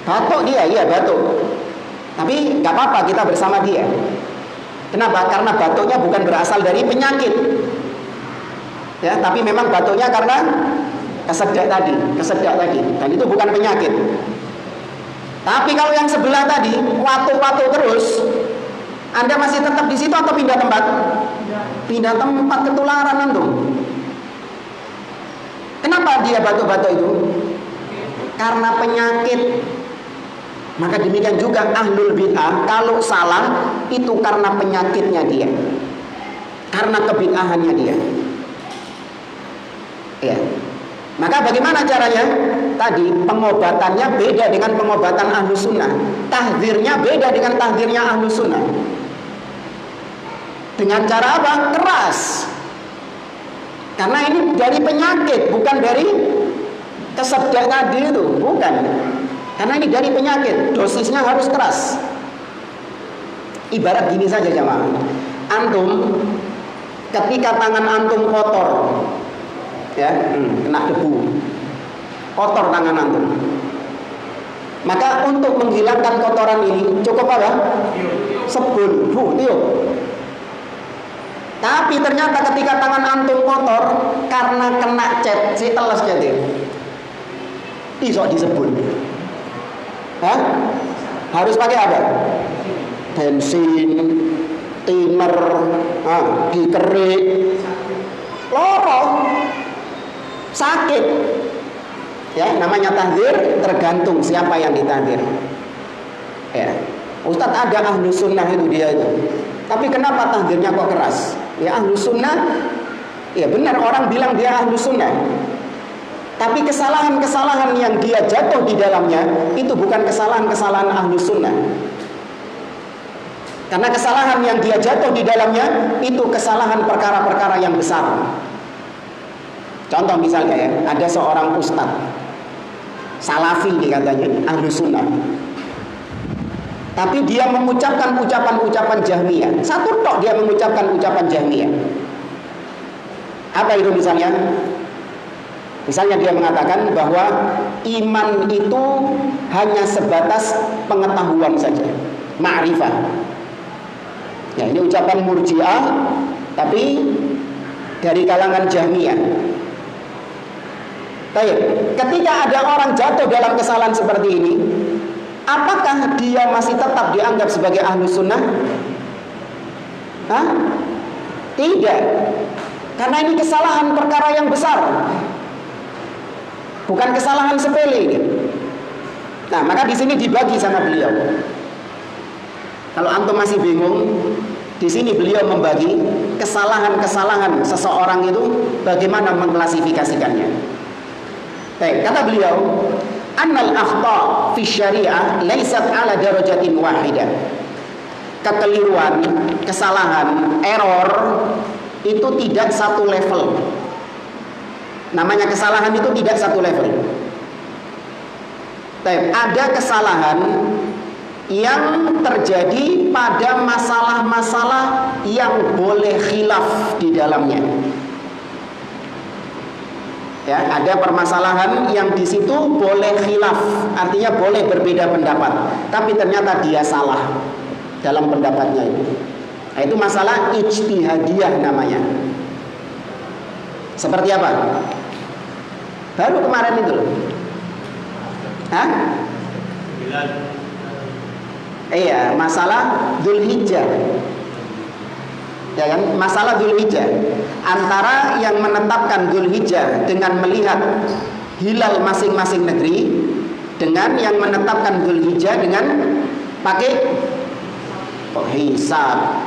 Batuk dia, iya batuk. Tapi nggak apa-apa, kita bersama dia. Kenapa? Karena batuknya bukan berasal dari penyakit. Ya, tapi memang batuknya karena kesedak tadi. Dan itu bukan penyakit. Tapi kalau yang sebelah tadi, watu-watu terus, Anda masih tetap di situ atau pindah tempat? Pindah tempat, ketularan antum. Kenapa dia batuk-batuk itu? Karena penyakit. Maka demikian juga ahlul bid'ah, kalau salah itu karena penyakitnya dia, karena kebid'ahannya dia. Ya. Maka bagaimana caranya? Tadi pengobatannya beda dengan pengobatan ahlus sunnah. Tahdzirnya beda dengan tahdzirnya ahlus sunnah. Dengan cara apa? Keras. Karena ini dari penyakit, bukan dari kesedak tadi itu, bukan. Karena ini dari penyakit, dosisnya harus keras. Ibarat gini saja jamaah. Antum ketika tangan antum kotor, ya, kena debu, kotor tangan antum. Maka untuk menghilangkan kotoran ini cukup apa? Sebul, tiup. Tapi ternyata ketika tangan antum kotor karena kena cat, si teles jadi, iso disebul. Hah? Harus pakai apa? Bensin, timer, dikerik, lorong, sakit. Ya, namanya tahdzir tergantung siapa yang ditahdzir. Ya, Ustadz ada ahlu sunnah itu dia itu. Tapi kenapa tahdzirnya kok keras? Ya ahlu sunnah, ya benar orang bilang dia ahlu sunnah. Tapi kesalahan-kesalahan yang dia jatuh di dalamnya itu bukan kesalahan-kesalahan ahlu sunnah. Karena kesalahan yang dia jatuh di dalamnya itu kesalahan perkara-perkara yang besar. Contoh misalnya ya, ada seorang ustadz salafi dikatanya, ahlu sunnah, tapi dia mengucapkan ucapan-ucapan Jahmiyah. Satu tok dia mengucapkan ucapan Jahmiyah. Apa itu misalnya? Misalnya dia mengatakan bahwa iman itu hanya sebatas pengetahuan saja, ma'rifah. Ya, ini ucapan Murji'ah tapi dari kalangan Jahmiyah. Baik, ketika ada orang jatuh dalam kesalahan seperti ini, apakah dia masih tetap dianggap sebagai ahlu sunnah? Hah? Tidak, karena ini kesalahan perkara yang besar, bukan kesalahan sepele ini. Nah, maka di sini dibagi sama beliau. Kalau antum masih bingung, di sini beliau membagi kesalahan-kesalahan seseorang itu bagaimana mengklasifikasikannya. Baik, kata beliau, annal akhta' fi syariah laysat ala darajatin wahidah. Kekeliruan, kesalahan, error itu tidak satu level. Namanya kesalahan itu tidak satu level. Baik, ada kesalahan yang terjadi pada masalah-masalah yang boleh khilaf di dalamnya. Ya, ada permasalahan yang di situ boleh khilaf, artinya boleh berbeda pendapat, tapi ternyata dia salah dalam pendapatnya itu. Nah, itu masalah ijtihadiyah namanya. Seperti apa? Baru kemarin itu loh. Hah? Iya, masalah Dzulhijjah. Ya kan? Masalah Dzulhijjah. Antara yang menetapkan Dzulhijjah dengan melihat hilal masing-masing negeri dengan yang menetapkan Dzulhijjah dengan pakai hisab.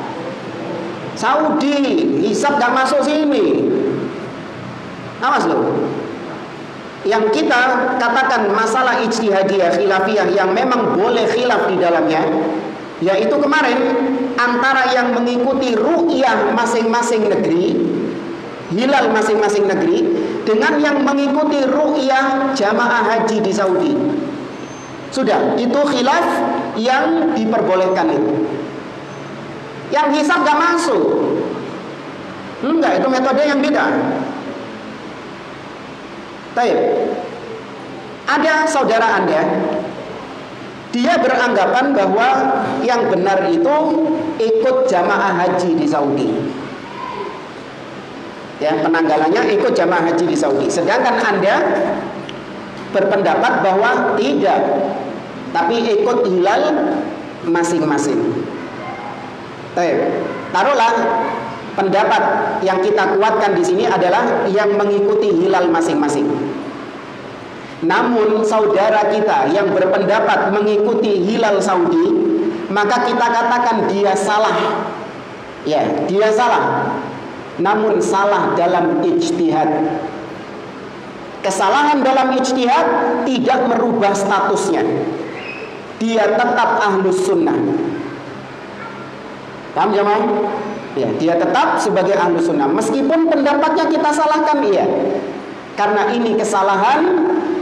Saudi, hisab gak masuk sini. Awas loh. Yang kita katakan masalah ijtihadiyah khilafiyah yang memang boleh khilaf di dalamnya, yaitu kemarin antara yang mengikuti ru'yah masing-masing negeri, hilal masing-masing negeri, dengan yang mengikuti ru'yah jamaah haji di Saudi. Sudah, itu khilaf yang diperbolehkan itu. Yang hisab gak masuk. Enggak, itu metode yang beda. Baik. Ada saudara Anda, dia beranggapan bahwa yang benar itu ikut jamaah haji di Saudi. Ya, penanggalannya ikut jamaah haji di Saudi. Sedangkan Anda berpendapat bahwa tidak, tapi ikut hilal masing-masing. Baik. Taruhlah pendapat yang kita kuatkan di sini adalah yang mengikuti hilal masing-masing. Namun saudara kita yang berpendapat mengikuti hilal Saudi, maka kita katakan dia salah. Ya, dia salah. Namun salah dalam ijtihad. Kesalahan dalam ijtihad tidak merubah statusnya. Dia tetap ahlus sunnah. Paham jemaah? Ya, dia tetap sebagai ahlu sunnah meskipun pendapatnya kita salahkan, iya, karena ini kesalahan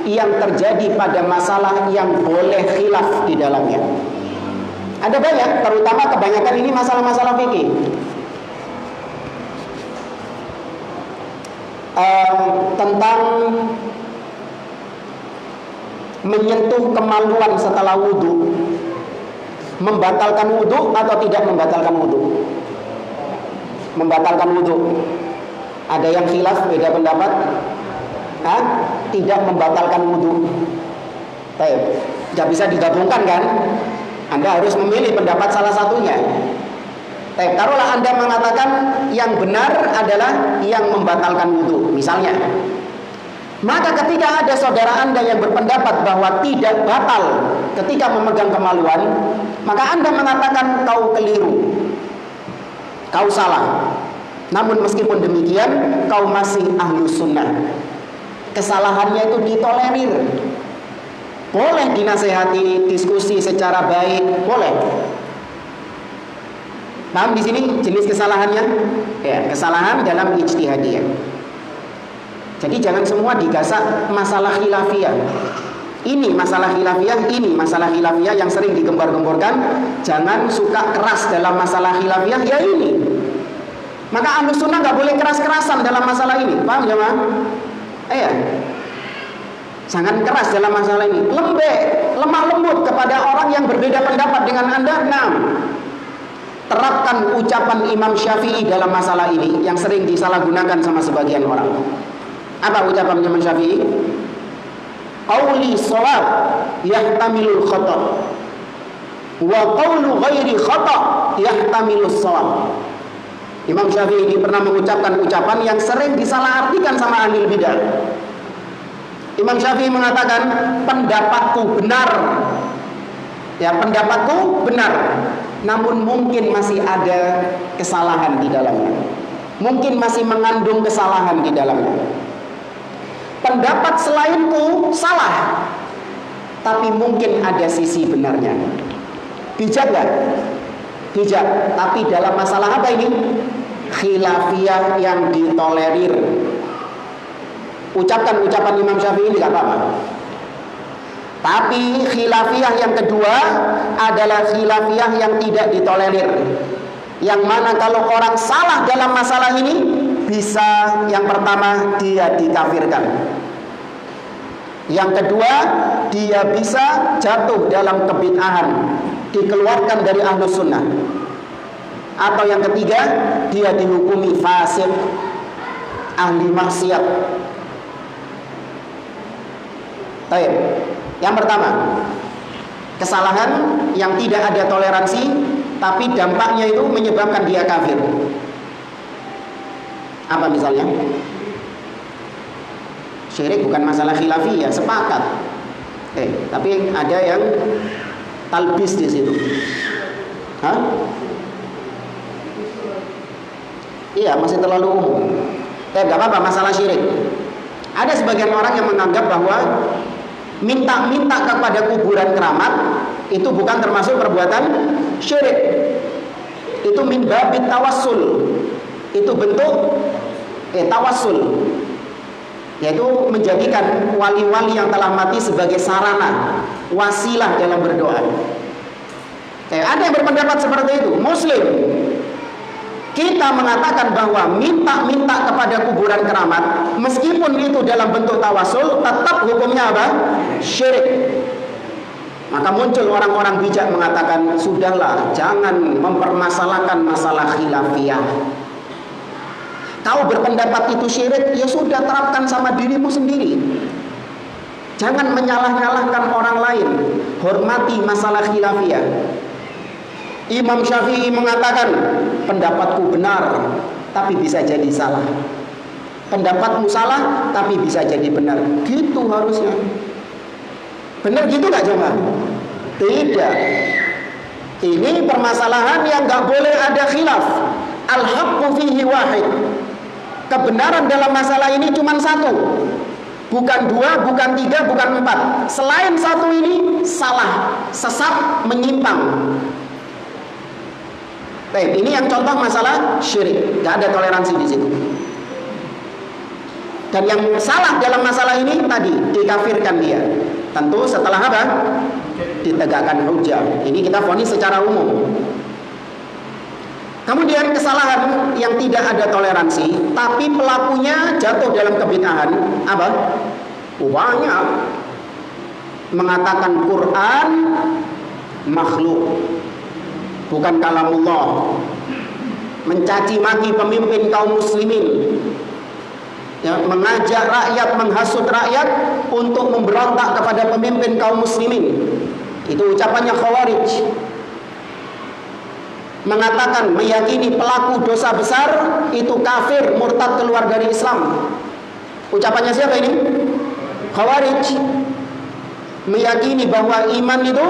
yang terjadi pada masalah yang boleh khilaf di dalamnya. Ada banyak, terutama kebanyakan ini masalah-masalah fikih. tentang menyentuh kemaluan setelah wudhu, membatalkan wudhu atau tidak membatalkan wudhu? Membatalkan wudhu. Ada yang khilaf, beda pendapat. Tidak membatalkan wudhu. Tidak bisa digabungkan kan? Anda harus memilih pendapat salah satunya. Taruhlah Anda mengatakan yang benar adalah yang membatalkan wudhu, misalnya. Maka ketika ada saudara Anda yang berpendapat bahwa tidak batal ketika memegang kemaluan, maka Anda mengatakan kau keliru, kau salah. Namun meskipun demikian, kau masih ahlus sunnah. Kesalahannya itu ditolerir. Boleh dinasehati, diskusi secara baik, boleh. Paham di sini jenis kesalahannya? Ya, kesalahan dalam ijtihadiyah. Jadi jangan semua digasak masalah khilafiyah. Ini masalah khilafiyah, ini masalah khilafiyah yang sering digembar-gemborkan. Jangan suka keras dalam masalah khilafiyah, ya ini. Maka ahlus sunnah gak boleh keras-kerasan dalam masalah ini. Paham jemaah? Iya. Jangan keras dalam masalah ini. Lembek, lemah lembut kepada orang yang berbeda pendapat dengan Anda. Terapkan ucapan Imam Syafi'i dalam masalah ini yang sering disalahgunakan sama sebagian orang. Apa ucapan Imam Syafi'i? Qauli shawab yahtamilul khata' wa qaulu ghairi khata' yahtamilus shawab. Imam Syafi'i ini pernah mengucapkan ucapan yang sering disalahartikan sama ahli bidah. Imam Syafi'i mengatakan pendapatku benar. Ya, pendapatku benar. Namun mungkin masih ada kesalahan di dalamnya. Mungkin masih mengandung kesalahan di dalamnya. Pendapat selainku salah, tapi mungkin ada sisi benarnya. Bijak gak? Bijak. Tapi dalam masalah apa ini? Khilafiyah yang ditolerir. Ucapkan ucapan Imam Syafi'i ini gak apa-apa. Tapi khilafiyah yang kedua adalah khilafiyah yang tidak ditolerir. Yang mana kalau orang salah dalam masalah ini, bisa yang pertama dia dikafirkan. Yang kedua, dia bisa jatuh dalam kebid'ahan, dikeluarkan dari ahlus sunnah. Atau yang ketiga, dia dihukumi fasik, ahli maksiat. Baik. Yang pertama, kesalahan yang tidak ada toleransi, tapi dampaknya itu menyebabkan dia kafir. Apa misalnya? Syirik bukan masalah khilafiyah, sepakat. Tapi ada yang talbis di situ. Iya, masih terlalu umum. Gak apa-apa masalah syirik. Ada sebagian orang yang menganggap bahwa minta-minta kepada kuburan keramat itu bukan termasuk perbuatan syirik. Itu min babit tawassul. Itu bentuk tawassul, yaitu menjadikan wali-wali yang telah mati sebagai sarana, wasilah dalam berdoa. Ada yang berpendapat seperti itu. Muslim, kita mengatakan bahwa minta-minta kepada kuburan keramat, meskipun itu dalam bentuk tawasul, tetap hukumnya apa? Syirik. Maka muncul orang-orang bijak mengatakan, sudahlah, jangan mempermasalahkan masalah khilafiyah. Kau berpendapat itu syirik, ya sudah, terapkan sama dirimu sendiri. Jangan menyalah-nyalahkan orang lain. Hormati masalah khilafiyah. Imam Syafi'i mengatakan, pendapatku benar, tapi bisa jadi salah. Pendapatmu salah, tapi bisa jadi benar. Gitu harusnya. Benar gitu gak coba? Tidak. Ini permasalahan yang gak boleh ada khilaf. Al-haqqu fihi wahid. Kebenaran dalam masalah ini cuma satu. Bukan dua, bukan tiga, bukan empat. Selain satu ini salah, sesat, menyimpang. Baik, ini yang contoh masalah syirik. Gak ada toleransi di situ. Dan yang salah dalam masalah ini tadi dikafirkan dia. Tentu setelah apa? Ditegakkan hujjah. Ini kita vonis secara umum. Kemudian kesalahan yang tidak ada toleransi, tapi pelakunya jatuh dalam kebid'ahan, apa? Banyak. Mengatakan Quran makhluk, bukan kalamullah. Mencaci maki pemimpin kaum muslimin, ya, mengajak rakyat, menghasut rakyat untuk memberontak kepada pemimpin kaum muslimin. Itu ucapannya Khawarij. Mengatakan, meyakini pelaku dosa besar itu kafir, murtad, keluar dari Islam. Ucapannya siapa ini? Khawarij. Meyakini bahwa iman itu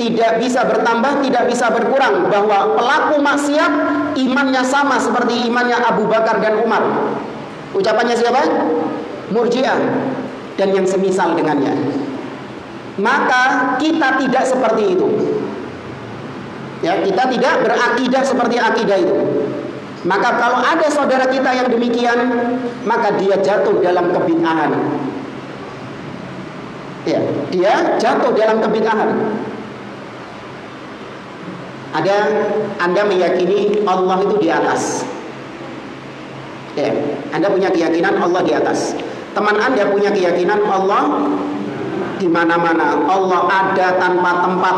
tidak bisa bertambah, tidak bisa berkurang, bahwa pelaku maksiat imannya sama seperti imannya Abu Bakar dan Umar. Ucapannya siapa? Murji'ah dan yang semisal dengannya. Maka kita tidak seperti itu. Ya, kita tidak berakidah seperti akidah itu. Maka kalau ada saudara kita yang demikian, maka dia jatuh dalam kebid'ahan. Ya, dia jatuh dalam kebid'ahan. Ada Anda meyakini Allah itu di atas. Ya, Anda punya keyakinan Allah di atas. Teman Anda punya keyakinan Allah di mana-mana. Allah ada tanpa tempat.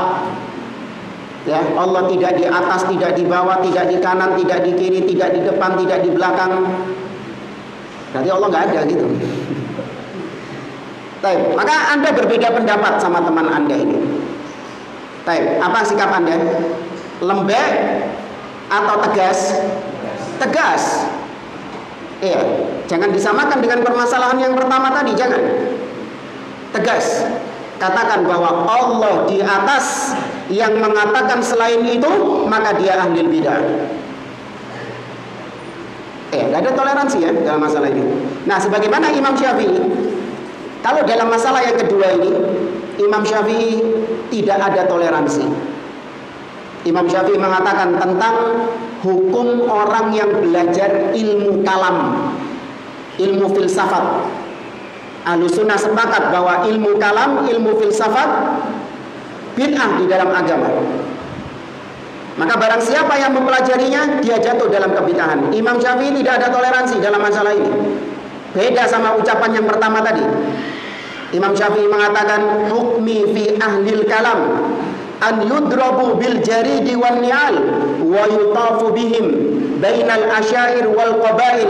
Ya, Allah tidak di atas, tidak di bawah, tidak di kanan, tidak di kiri, tidak di depan, tidak di belakang. Berarti Allah nggak ada gitu. Baik, maka Anda berbeda pendapat sama teman Anda ini. Baik, apa sikap Anda? Lembek atau tegas? Tegas. Iya, jangan disamakan dengan permasalahan yang pertama tadi, jangan. Tegas. Katakan bahwa Allah di atas, yang mengatakan selain itu maka dia ahli bidah. Gak ada toleransi ya dalam masalah ini. Nah, sebagaimana Imam Syafi'i, kalau dalam masalah yang kedua ini, Imam Syafi'i tidak ada toleransi. Imam Syafi'i mengatakan tentang hukum orang yang belajar ilmu kalam, ilmu filsafat. Ahlussunnah sepakat bahwa ilmu kalam, ilmu filsafat bid'ah di dalam agama. Maka barang siapa yang mempelajarinya, dia jatuh dalam kebid'ahan. Imam Syafi'i tidak ada toleransi dalam masalah ini. Beda sama ucapan yang pertama tadi. Imam Syafi'i mengatakan hukmi fi ahlil kalam an yudrabu bil jaridi wan ni'al wa yutafu bihim bainal asyair wal qabail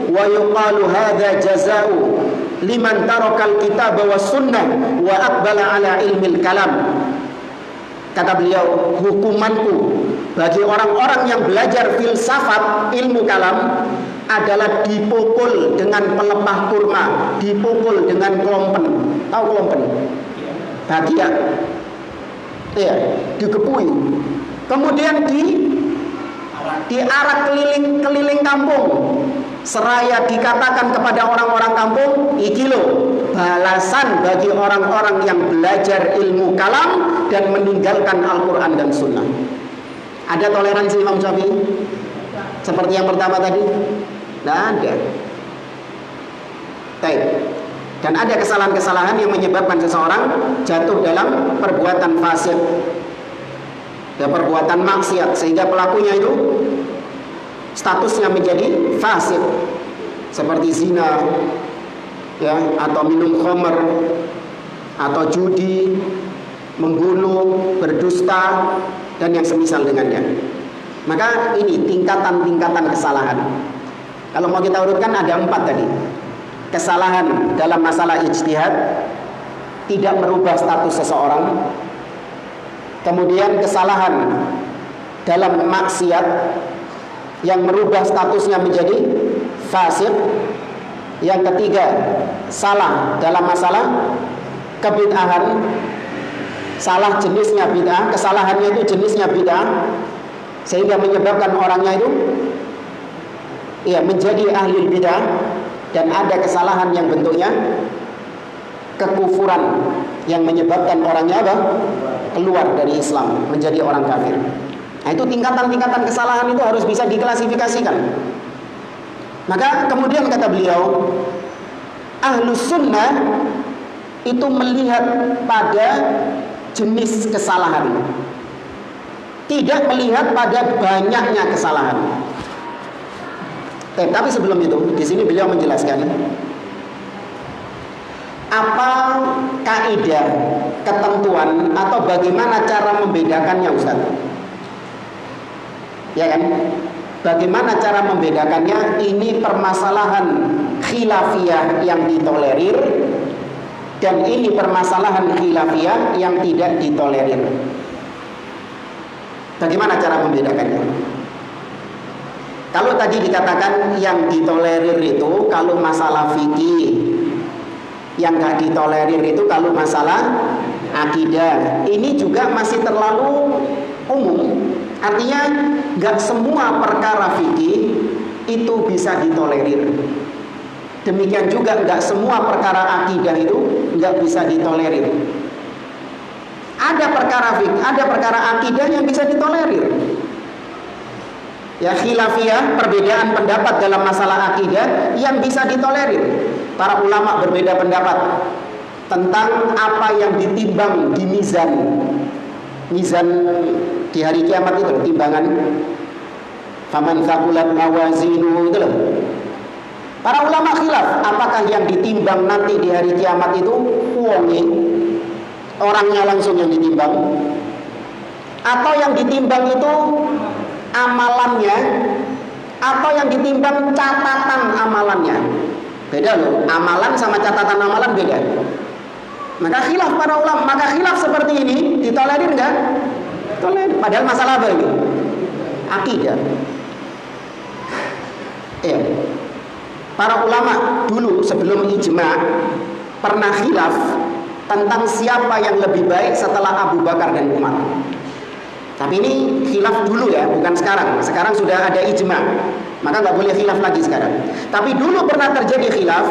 wa yuqalu hadza jazaa'u liman tarakal kitab was sunnah wa aqbala ala ilmil kalam. Kata beliau, hukumanku bagi orang-orang yang belajar filsafat ilmu kalam adalah dipukul dengan pelepah kurma, dipukul dengan kelompen. Tahu kelompen? Bagian. Iya, dikepui. Kemudian diarak keliling kampung. Seraya dikatakan kepada orang-orang kampung, iki loh balasan bagi orang-orang yang belajar ilmu kalam dan meninggalkan Al-Quran dan Sunnah. Ada toleransi Imam Syafi'i? Seperti yang pertama tadi? Tidak ada. Baik. Dan ada kesalahan-kesalahan yang menyebabkan seseorang jatuh dalam perbuatan fasik, dan perbuatan maksiat, sehingga pelakunya itu statusnya menjadi fasik, seperti zina, ya, atau minum khamr, atau judi, membunuh, berdusta, dan yang semisal dengannya. Maka ini tingkatan-tingkatan kesalahan. Kalau mau kita urutkan ada 4 tadi. Kesalahan dalam masalah ijtihad, tidak merubah status seseorang. Kemudian kesalahan dalam maksiat yang merubah statusnya menjadi fasik. Yang ketiga, salah dalam masalah kebid'ahan. Salah jenisnya bid'ah, kesalahannya itu jenisnya bid'ah, sehingga menyebabkan orangnya itu menjadi ahli bid'ah. Dan ada kesalahan yang bentuknya kekufuran, yang menyebabkan orangnya keluar dari Islam, menjadi orang kafir. Nah, itu tingkatan-tingkatan kesalahan itu harus bisa diklasifikasikan. Maka kemudian kata beliau, Ahlus Sunnah itu melihat pada jenis kesalahan. tidak melihat pada banyaknya kesalahan. Tapi sebelum itu, di sini beliau menjelaskan apa kaidah, ketentuan atau bagaimana cara membedakannya, Ustaz? Ya kan? Bagaimana cara membedakannya? Ini permasalahan khilafiyah yang ditolerir dan ini permasalahan khilafiyah yang tidak ditolerir. Bagaimana cara membedakannya? Kalau tadi dikatakan yang ditolerir itu kalau masalah fikih, yang nggak ditolerir itu kalau masalah akidah, ini juga masih terlalu umum. Artinya nggak semua perkara fikih itu bisa ditolerir. Demikian juga nggak semua perkara akidah itu nggak bisa ditolerir. Ada perkara fikih, ada perkara akidah yang bisa ditolerir. Ya, khilafiyah, perbedaan pendapat dalam masalah akidah yang bisa ditolerir. Para ulama berbeda pendapat tentang apa yang ditimbang di mizan. Mizan di hari kiamat itu, timbangan. Faman thaqulat mawazinu itu loh. Para ulama khilaf, apakah yang ditimbang nanti di hari kiamat itu uangnya, orangnya langsung yang ditimbang, atau yang ditimbang itu amalannya, atau yang ditimbang catatan amalannya. Beda loh, amalan sama catatan amalan beda. Maka khilaf para ulama, maka khilaf seperti ini ditolerir enggak? Tolerir. Padahal masalah apa ini? Akidah. Iya. Para ulama dulu sebelum ijma pernah khilaf tentang siapa yang lebih baik setelah Abu Bakar dan Umar. Tapi ini khilaf dulu ya, bukan sekarang. Sekarang sudah ada ijma, maka nggak boleh khilaf lagi sekarang. Tapi dulu pernah terjadi khilaf,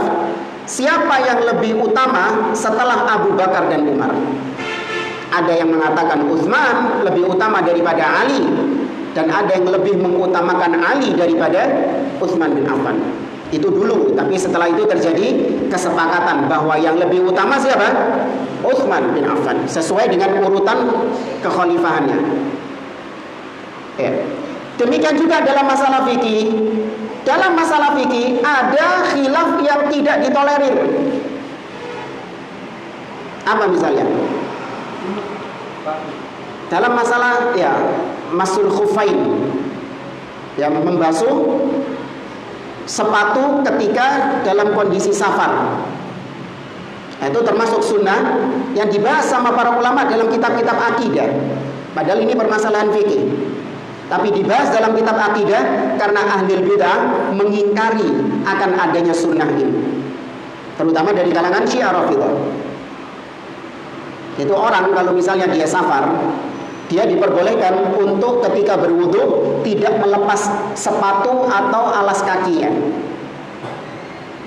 siapa yang lebih utama setelah Abu Bakar dan Umar. Ada yang mengatakan Utsman lebih utama daripada Ali, dan ada yang lebih mengutamakan Ali daripada Utsman bin Affan. Itu dulu, tapi setelah itu terjadi kesepakatan bahwa yang lebih utama siapa? Utsman bin Affan, sesuai dengan urutan kekhalifahannya. Ya. Demikian juga dalam masalah fikih. Dalam masalah fikih ada khilaf yang tidak ditolerir. Apa misalnya? Dalam masalah ya masul khufain, yang membasuh sepatu ketika dalam kondisi safar. Nah, itu termasuk sunnah yang dibahas sama para ulama dalam kitab-kitab akidah. Padahal ini permasalahan fikih, tapi dibahas dalam kitab akidah karena ahli bidah mengingkari akan adanya sunnah ini, terutama dari kalangan Syiah Rafidhah. Itu orang kalau misalnya dia safar, dia diperbolehkan untuk ketika berwudu tidak melepas sepatu atau alas kakinya.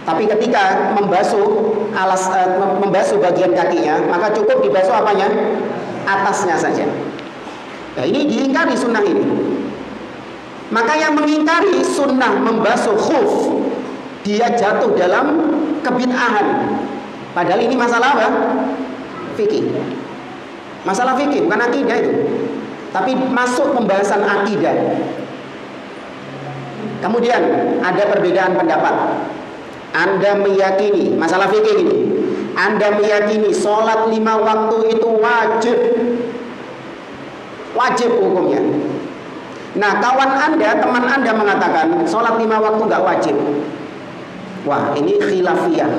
Tapi ketika membasuh bagian kakinya, maka cukup dibasuh apanya? Atasnya saja. Nah, ini diingkari sunnah ini. Maka yang mengingkari sunnah membasuh khuf, dia jatuh dalam kebid'ahan. Padahal ini masalah apa? Fikih. Masalah fikih, bukan akidah itu. Tapi masuk pembahasan akidah. Kemudian ada perbedaan pendapat. Anda meyakini, masalah fikih ini, Anda meyakini sholat 5 waktu itu wajib. Wajib hukumnya. Nah, kawan Anda, teman Anda mengatakan sholat 5 waktu gak wajib. Wah, ini khilafiyah.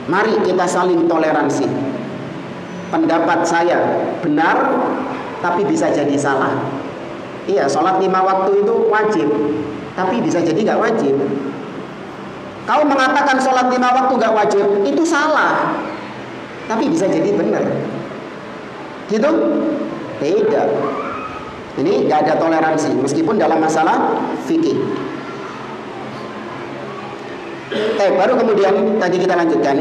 Mari kita saling toleransi. Pendapat saya benar, tapi bisa jadi salah. Iya, sholat 5 waktu itu wajib, tapi bisa jadi gak wajib. Kau mengatakan sholat 5 waktu gak wajib, itu salah, tapi bisa jadi benar. Gitu? Tidak. Ini gak ada toleransi, meskipun dalam masalah fikih. Baru kemudian tadi kita lanjutkan.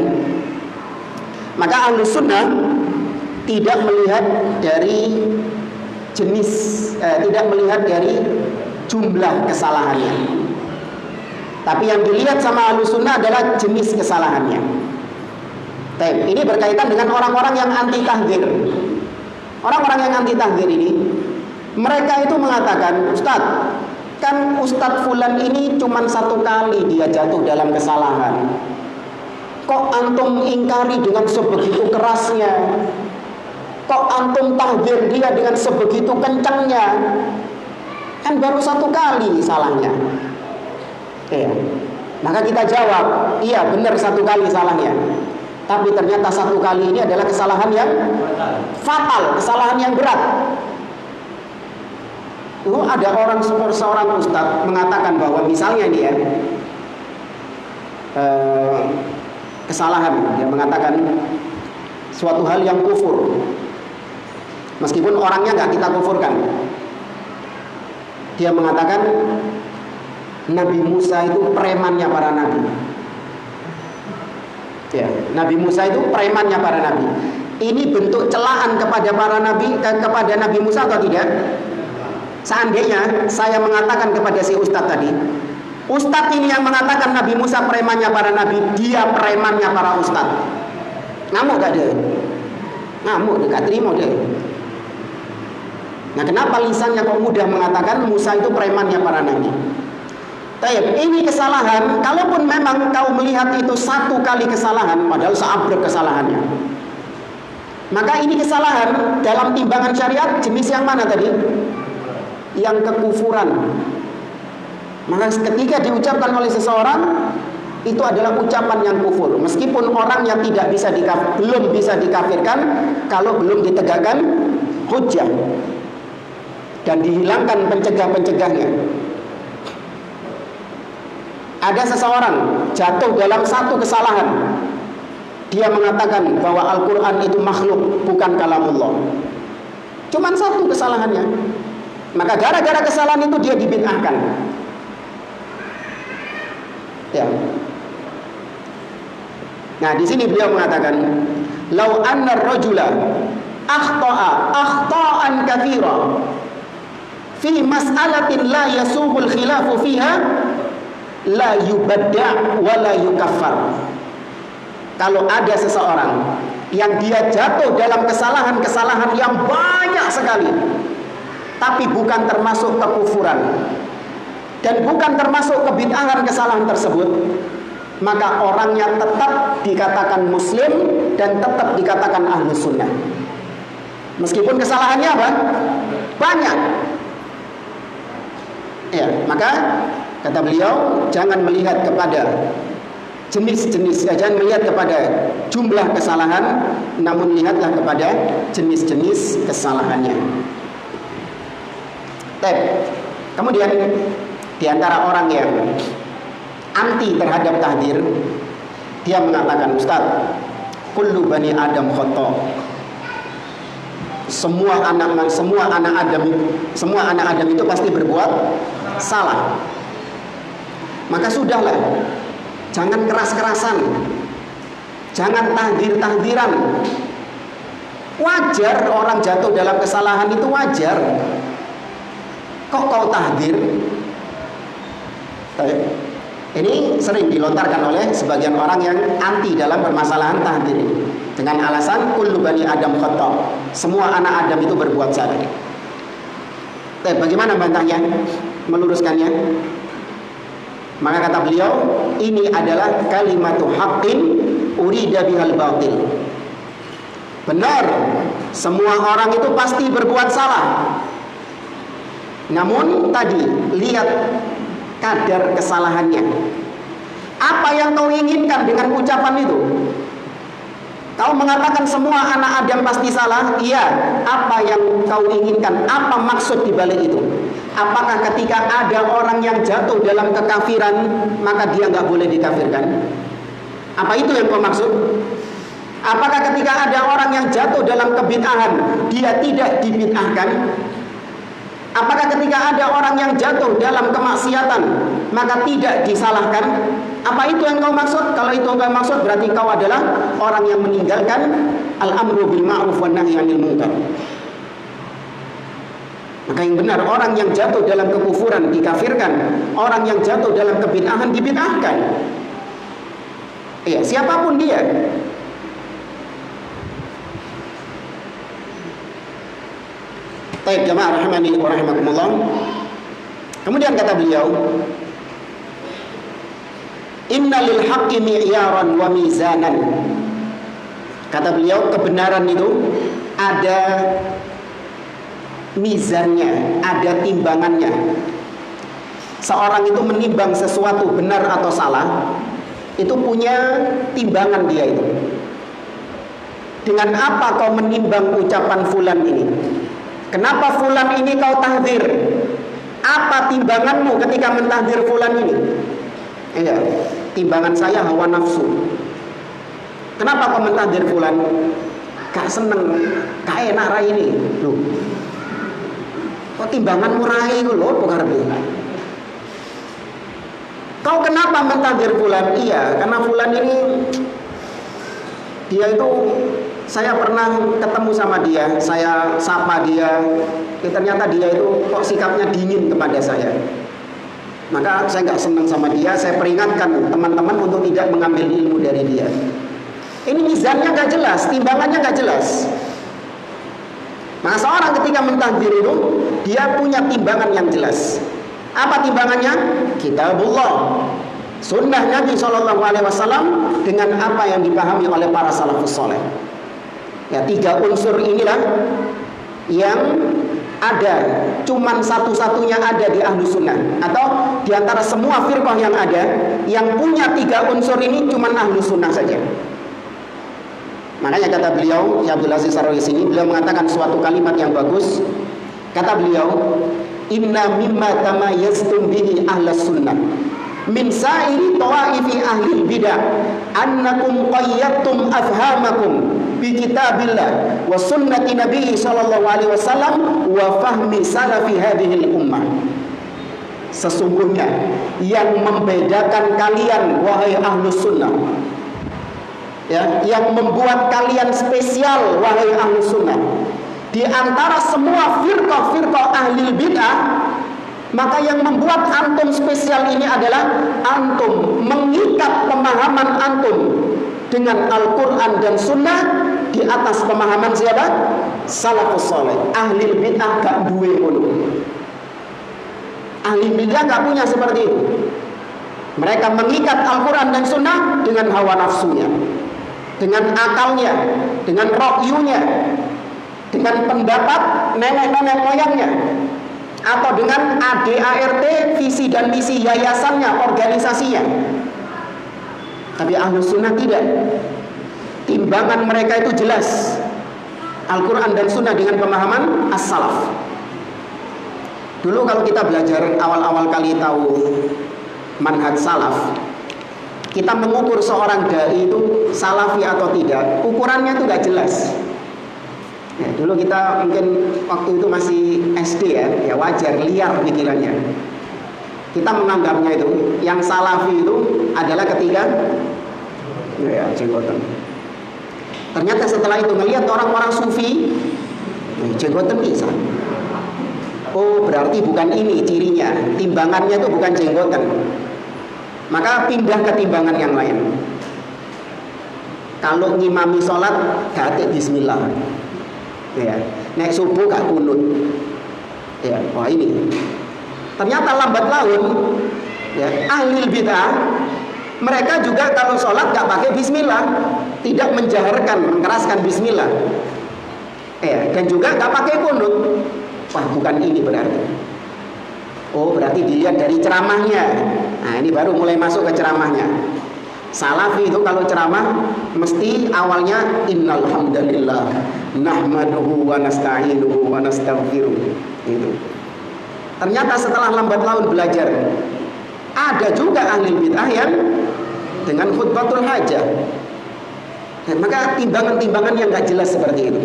Maka Ahlus Sunnah tidak melihat dari jenis, tidak melihat dari jumlah kesalahannya. Tapi yang dilihat sama Ahlus Sunnah adalah jenis kesalahannya. Ini berkaitan dengan orang-orang yang anti tahdzir. Orang-orang yang anti tahdzir ini, Mereka itu mengatakan, Ustadz, kan Ustadz Fulan ini cuma 1 kali dia jatuh dalam kesalahan. Kok antum ingkari dengan sebegitu kerasnya? Kok antum tahdir dia dengan sebegitu kencangnya? Kan baru 1 kali salahnya. Ya. Maka kita jawab, iya benar 1 kali salahnya. Tapi ternyata 1 kali ini adalah kesalahan yang fatal, kesalahan yang berat. Ada seorang ustadz mengatakan bahwa misalnya dia kesalahan, dia mengatakan suatu hal yang kufur, meskipun orangnya nggak kita kufurkan. Dia mengatakan Nabi Musa itu premannya para nabi. Ya, Nabi Musa itu premannya para nabi. Ini bentuk celaan kepada para nabi, kepada Nabi Musa atau tidak? Seandainya saya mengatakan kepada si ustadz tadi, ustadz ini yang mengatakan Nabi Musa premannya para nabi, dia premannya para ustadz, ngamuk gak dia? Ngamuk, dia gak terima dia. Nah, kenapa lisannya kok mudah mengatakan Musa itu premannya para nabi? Taib, ini kesalahan. Kalaupun memang kau melihat itu 1 kali kesalahan, padahal seabrek kesalahannya, maka ini kesalahan dalam timbangan syariat jenis yang mana tadi? Yang kekufuran. Maka ketika diucapkan oleh seseorang, itu adalah ucapan yang kufur, meskipun orang yang belum bisa dikafirkan kalau belum ditegakkan hujjah dan dihilangkan pencegah-pencegahnya. Ada seseorang jatuh dalam 1 kesalahan, dia mengatakan bahwa Al-Quran itu makhluk, bukan kalamullah. Cuman 1 kesalahannya, maka gara-gara kesalahan itu dia dibid'ahkan. Ya. Nah, di sini beliau mengatakan, "Lau anna ar-rajula akhta'an katsira fi mas'alatin la yasubul khilafu fiha la yubadda' wa la yukaffar." Kalau ada seseorang yang dia jatuh dalam kesalahan-kesalahan yang banyak sekali, tapi bukan termasuk kekufuran dan bukan termasuk kebid'ahan kesalahan tersebut, maka orangnya tetap dikatakan muslim dan tetap dikatakan ahlu sunnah, meskipun kesalahannya apa? Banyak. Ya, maka kata beliau, jangan melihat kepada jangan melihat kepada jumlah kesalahan, namun lihatlah kepada jenis-jenis kesalahannya. Kemudian di antara orang yang anti terhadap tahdir, dia mengatakan, Ustaz, kullu bani Adam khata. Semua anak Adam itu pasti berbuat salah. Maka sudahlah, jangan keras-kerasan, jangan tahdir-tahdiran. Wajar orang jatuh dalam kesalahan, itu wajar. Kok kau tahdir? Ini sering dilontarkan oleh sebagian orang yang anti dalam permasalahan tahdir ini, dengan alasan kullu bani Adam khata. Semua anak Adam itu berbuat salah. Bagaimana bantahnya? Meluruskannya? Maka kata beliau, ini adalah kalimatu haqqin urida bihal batil. Benar, semua orang itu pasti berbuat salah. Namun tadi lihat kadar kesalahannya. Apa yang kau inginkan dengan ucapan itu? Kau mengatakan semua anak Adam pasti salah. Iya, apa yang kau inginkan? Apa maksud di balik itu? Apakah ketika ada orang yang jatuh dalam kekafiran, maka dia nggak boleh dikafirkan? Apa itu yang kau maksud? Apakah ketika ada orang yang jatuh dalam kebid'ahan, dia tidak dibid'ahkan? Apakah ketika ada orang yang jatuh dalam kemaksiatan, maka tidak disalahkan? Apa itu yang kau maksud? Kalau itu kau maksud, berarti kau adalah orang yang meninggalkan al-amru bil ma'ruf wan nahyi 'anil munkar. Maka yang benar, orang yang jatuh dalam kekufuran dikafirkan, orang yang jatuh dalam kebid'ahan dibid'ahkan. Iya, siapapun dia. Baik jamaah rahimani wa rahimakumullah. Kemudian kata beliau, inna lil haqqi mi'yaran wa mizanan. Kata beliau, kebenaran itu ada mizannya, ada timbangannya. Seorang itu menimbang sesuatu benar atau salah, itu punya timbangan dia itu. Dengan apa kau menimbang ucapan fulan ini? Kenapa fulan ini kau tahdzir? Apa timbanganmu ketika mentahdzir fulan ini? Iya, timbangan saya hawa nafsu. Kenapa kau mentahdzir fulan? Gak seneng, gak enak rai ini. Loh, kok timbanganmu rai itu loh, kau kenapa mentahdzir fulan? Iya, karena fulan ini dia itu, saya pernah ketemu sama dia, saya sapa dia, ternyata dia itu kok sikapnya dingin kepada saya. Maka saya nggak senang sama dia, saya peringatkan teman-teman untuk tidak mengambil ilmu dari dia. Ini mizannya nggak jelas, timbangannya nggak jelas. Nah, seorang ketika mentahdzir itu, dia punya timbangan yang jelas. Apa timbangannya? Kitabullah, sunnah Nabi SAW dengan apa yang dipahami oleh para salafus soleh. Ya, 3 unsur inilah yang ada, cuman satu-satunya ada di ahlu sunnah, atau di antara semua firqah yang ada, yang punya 3 unsur ini cuman ahlu sunnah saja. Makanya kata beliau, Syekh Abdul Aziz Ar-Rais ini, beliau mengatakan suatu kalimat yang bagus. Kata beliau, inna mimma tamayyaztum bihi ahlus sunnah min sa'iri tawaifi ahli bidah annakum qayyadtum afhamakum bi kitabillah wa sunnati nabi sallallahu alaihi wasallam wa fahmi salafi hadhihi ummah. Sesungguhnya yang membedakan kalian wahai ahlus sunnah, ya, yang membuat kalian spesial wahai ahlus sunnah di antara semua firqah-firqah ahli bid'ah, maka yang membuat antum spesial ini adalah antum mengikat pemahaman antum dengan Al-Quran dan Sunnah di atas pemahaman siapa? Salafus saleh. Ahli bid'ah gak duwe ngono. Ahli bid'ah gak punya seperti itu. Mereka mengikat Al-Quran dan Sunnah dengan hawa nafsunya, dengan akalnya, dengan rokyunya, dengan pendapat nenek-nenek moyangnya, atau dengan ADART, visi dan misi yayasannya, organisasinya. Tapi Ahlus Sunnah tidak. Timbangan mereka itu jelas, Al-Quran dan Sunnah dengan pemahaman as-salaf. Dulu kalau kita belajar awal-awal kali tahu manhaj salaf, kita mengukur seorang dai itu salafi atau tidak, ukurannya itu gak jelas. Ya, dulu kita mungkin waktu itu masih SD ya wajar, liar pikirannya. Kita menganggapnya itu yang salafi itu adalah ketika ya jenggotan. Ternyata setelah itu ngelihat orang-orang sufi jenggotan bisa. Oh, berarti bukan ini cirinya. Timbangannya itu bukan jenggotan. Maka pindah ke timbangan yang lain. Kalau ngimami sholat gak bismillah. Ya, naik subuh gak kunut. Ya, wah ini. Ternyata lambat laun, ya, ahli bid'ah mereka juga kalau sholat gak pakai bismillah, tidak menjaharkan, mengeraskan bismillah. Ya, dan juga gak pakai kunut. Wah, bukan ini berarti. Oh, berarti dilihat dari ceramahnya. Nah, ini baru mulai masuk ke ceramahnya. Salafi itu kalau ceramah mesti awalnya innal hamdalillah nahmaduhu wa nasta'inuhu wa nastaghfiruh. Itu. Ternyata setelah lambat laun belajar, ada juga ahli bid'ah yang dengan khutbatul hajah. Dan maka timbangan-timbangan yang gak jelas seperti itu.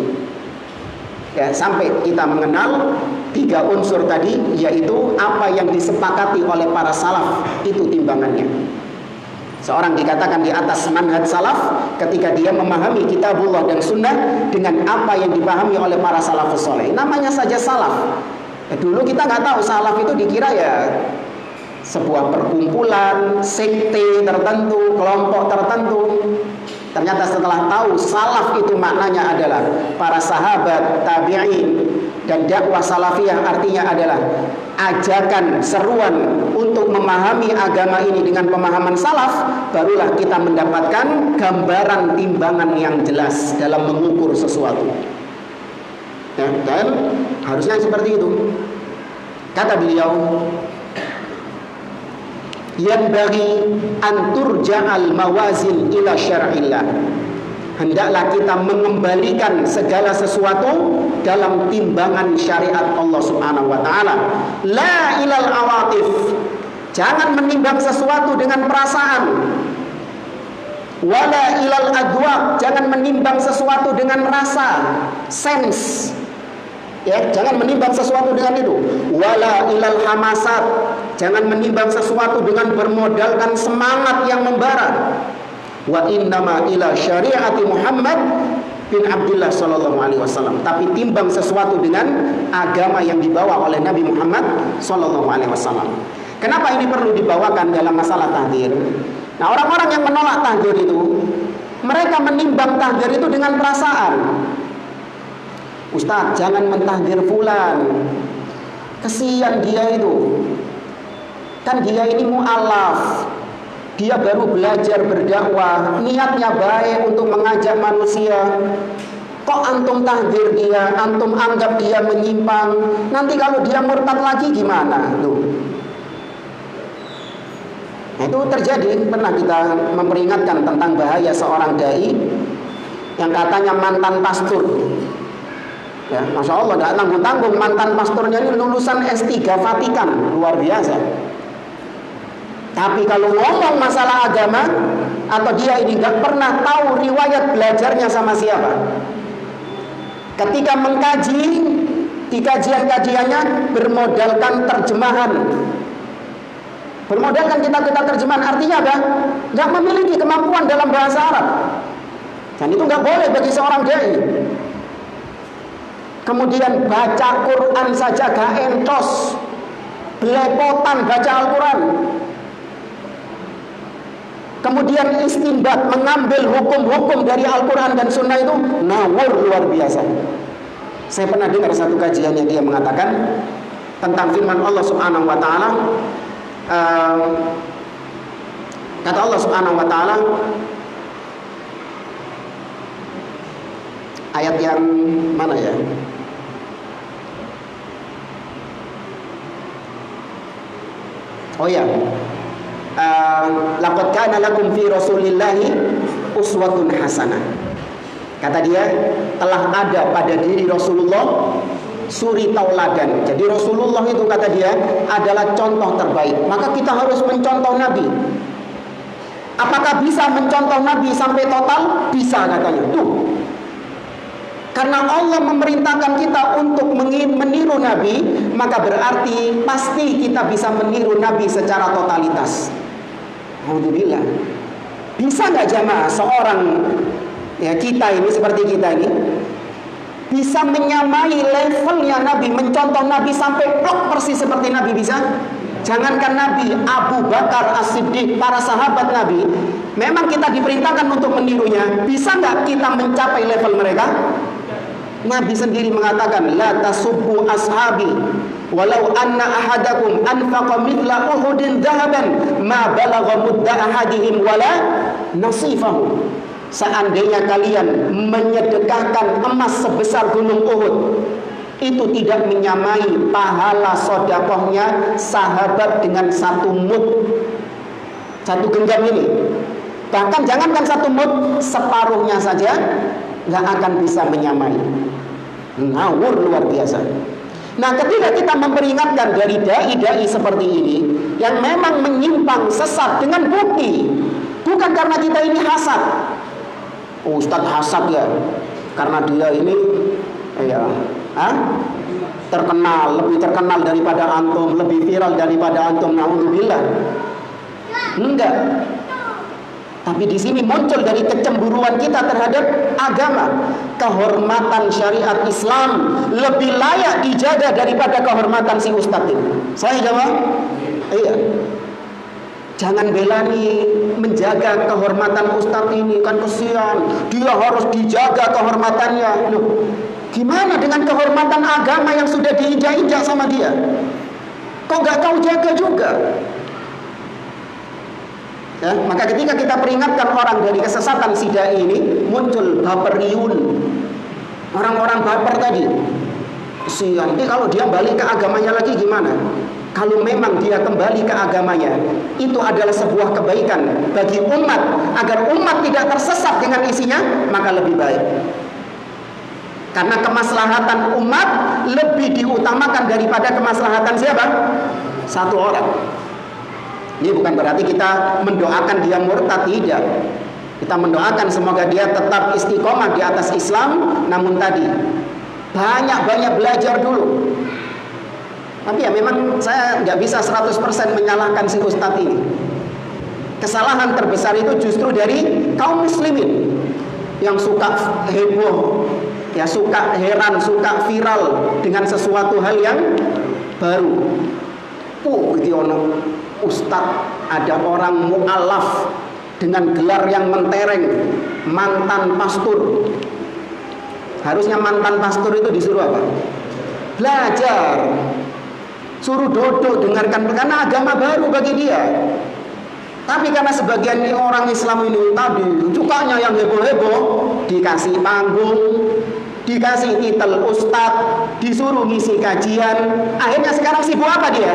Ya, sampai kita mengenal 3 unsur tadi, yaitu apa yang disepakati oleh para salaf, itu timbangannya. Seorang dikatakan di atas manhaj salaf ketika dia memahami kitabullah dan sunnah dengan apa yang dipahami oleh para salafus soleh. Namanya saja salaf. Dulu kita nggak tahu salaf itu dikira ya sebuah perkumpulan, sekte tertentu, kelompok tertentu. Ternyata setelah tahu salaf itu maknanya adalah para sahabat, tabi'in, Dan dakwah salafiyah artinya adalah ajakan, seruan untuk memahami agama ini dengan pemahaman salaf. Barulah kita mendapatkan gambaran timbangan yang jelas dalam mengukur sesuatu ya, dan harusnya seperti itu. Kata beliau, yanbaghi an turja'al mawazin ila syar'illah. Hendaklah kita mengembalikan segala sesuatu dalam timbangan syariat Allah Subhanahu wa taala. La ilal awatif. Jangan menimbang sesuatu dengan perasaan. Wala ilal adwaq. Jangan menimbang sesuatu dengan rasa, sense. Ya, jangan menimbang sesuatu dengan itu. Wala ilal hamasat. Jangan menimbang sesuatu dengan bermodalkan semangat yang membara. Wa innama ila syariati Muhammad bin Abdullah sallallahu alaihi wasallam. Tapi timbang sesuatu dengan agama yang dibawa oleh Nabi Muhammad sallallahu alaihi wasallam. Kenapa ini perlu dibawakan dalam masalah tahdzir? Nah, orang-orang yang menolak tahdzir itu, mereka menimbang tahdzir itu dengan perasaan. Ustaz, jangan mentahdzir fulan. Kesian dia itu. Kan dia ini mu'alaf. Dia baru belajar berdakwah, niatnya baik untuk mengajak manusia. Kok antum tahdzir dia, antum anggap dia menyimpang. Nanti kalau dia murtad lagi gimana? Tuh. Nah, itu terjadi. Pernah kita memperingatkan tentang bahaya seorang dai yang katanya mantan pastor. Ya, Masya Allah, tidak tanggung-tanggung mantan pastornya ini lulusan S3 Vatikan, luar biasa. Tapi kalau ngomong masalah agama, atau dia ini gak pernah tahu riwayat belajarnya sama siapa. Ketika mengkaji, di kajian-kajiannya bermodalkan terjemahan. Bermodalkan kitab-kitab terjemahan artinya apa? Gak memiliki kemampuan dalam bahasa Arab. Dan itu gak boleh bagi seorang dai. Kemudian baca Quran saja gak entos, belepotan baca Al-Quran. Kemudian istinbat, mengambil hukum-hukum dari Al-Quran dan Sunnah itu ngawur luar biasa. Saya pernah dengar satu kajian yang dia mengatakan tentang firman Allah Subhanahu wa taala. Kata Allah Subhanahu wa taala, ayat yang mana ya? Oh ya. Laqad kana lakum fi Rasulillahi uswatun hasanah. Kata dia, telah ada pada diri Rasulullah suri tauladan. Jadi Rasulullah itu kata dia adalah contoh terbaik. Maka kita harus mencontoh Nabi. Apakah bisa mencontoh Nabi sampai total? Bisa katanya. Tuh. Karena Allah memerintahkan kita untuk meniru Nabi, maka berarti pasti kita bisa meniru Nabi secara totalitas. Alhamdulillah. Bisa nggak jamaah seorang ya kita ini seperti kita ini bisa menyamai levelnya Nabi, mencontoh Nabi sampai plok persis seperti Nabi bisa? Jangankan Nabi, Abu Bakar As-Siddiq, para sahabat Nabi, memang kita diperintahkan untuk menirunya. Bisa nggak kita mencapai level mereka? Nabi sendiri mengatakan, la tasubbu ashabi walau anna ahadakum anfaqa mithla Uhudin dhahaban ma balagha mudda ahadihim wala nasifahu. Seandainya kalian menyedekahkan emas sebesar gunung Uhud, itu tidak menyamai pahala sedekahnya sahabat dengan satu mud, satu genggam ini. Bahkan jangankan satu mud, separuhnya saja nggak akan bisa menyamai. Ngawur luar biasa. Nah, ketika kita memperingatkan dari dai-dai seperti ini yang memang menyimpang sesat dengan bukti, bukan karena kita ini hasad. Oh, Ustadz hasad ya, karena dia ini terkenal, lebih terkenal daripada antum, lebih viral daripada antum. Na'udzubillah. Enggak. Tapi di sini muncul dari kecemburuan kita terhadap agama. Kehormatan syariat Islam lebih layak dijaga daripada kehormatan si ustadz ini. Saya jawab, iya. Jangan belani menjaga kehormatan ustadz ini, kan kesian. Dia harus dijaga kehormatannya. Loh, Gimana dengan kehormatan agama yang sudah diinjak-injak sama dia? Kok gak kau jaga juga? Ya, maka ketika kita peringatkan orang dari kesesatan si dai ini, muncul baperiyun, orang-orang baper tadi. Kesian, kalau dia balik ke agamanya lagi gimana? Kalau memang dia kembali ke agamanya, itu adalah sebuah kebaikan bagi umat, agar umat tidak tersesat dengan isinya, maka lebih baik. Karena kemaslahatan umat lebih diutamakan daripada kemaslahatan siapa? Satu orang. Ini bukan berarti kita mendoakan dia murtad, tidak. Kita mendoakan semoga dia tetap istiqomah di atas Islam. Namun tadi banyak-banyak belajar dulu. Tapi ya memang saya nggak bisa 100% menyalahkan si ustadz ini. Kesalahan terbesar itu justru dari kaum muslimin yang suka heboh, ya suka heran, suka viral dengan sesuatu hal yang baru. Ustadz, ada orang mu'alaf dengan gelar yang mentereng, mantan pastor. Harusnya mantan pastor itu disuruh apa? Belajar. Suruh duduk dengarkan, karena agama baru bagi dia. Tapi karena sebagian orang Islam ini tadi sukanya yang heboh-heboh, dikasih panggung, dikasih titel ustadz, disuruh ngisi kajian. Akhirnya sekarang sibuk apa dia?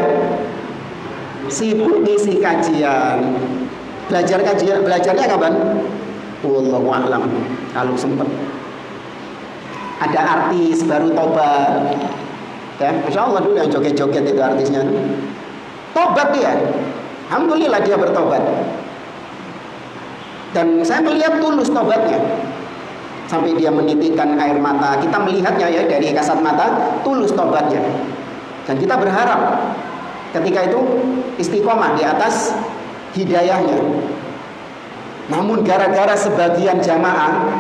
Sibuk ngisi kajian. Belajarnya kapan? Wallahu a'lam. Kalau sempat. Ada artis baru tobat. Ya, Masya Allah dulu yang joget-joget itu artisnya. Tobat dia. Alhamdulillah dia bertobat. Dan saya melihat tulus tobatnya. Sampai dia menitikkan air mata. Kita melihatnya ya dari kasat mata, tulus tobatnya. Dan kita berharap ketika itu istiqomah di atas hidayahnya. Namun gara-gara sebagian jamaah,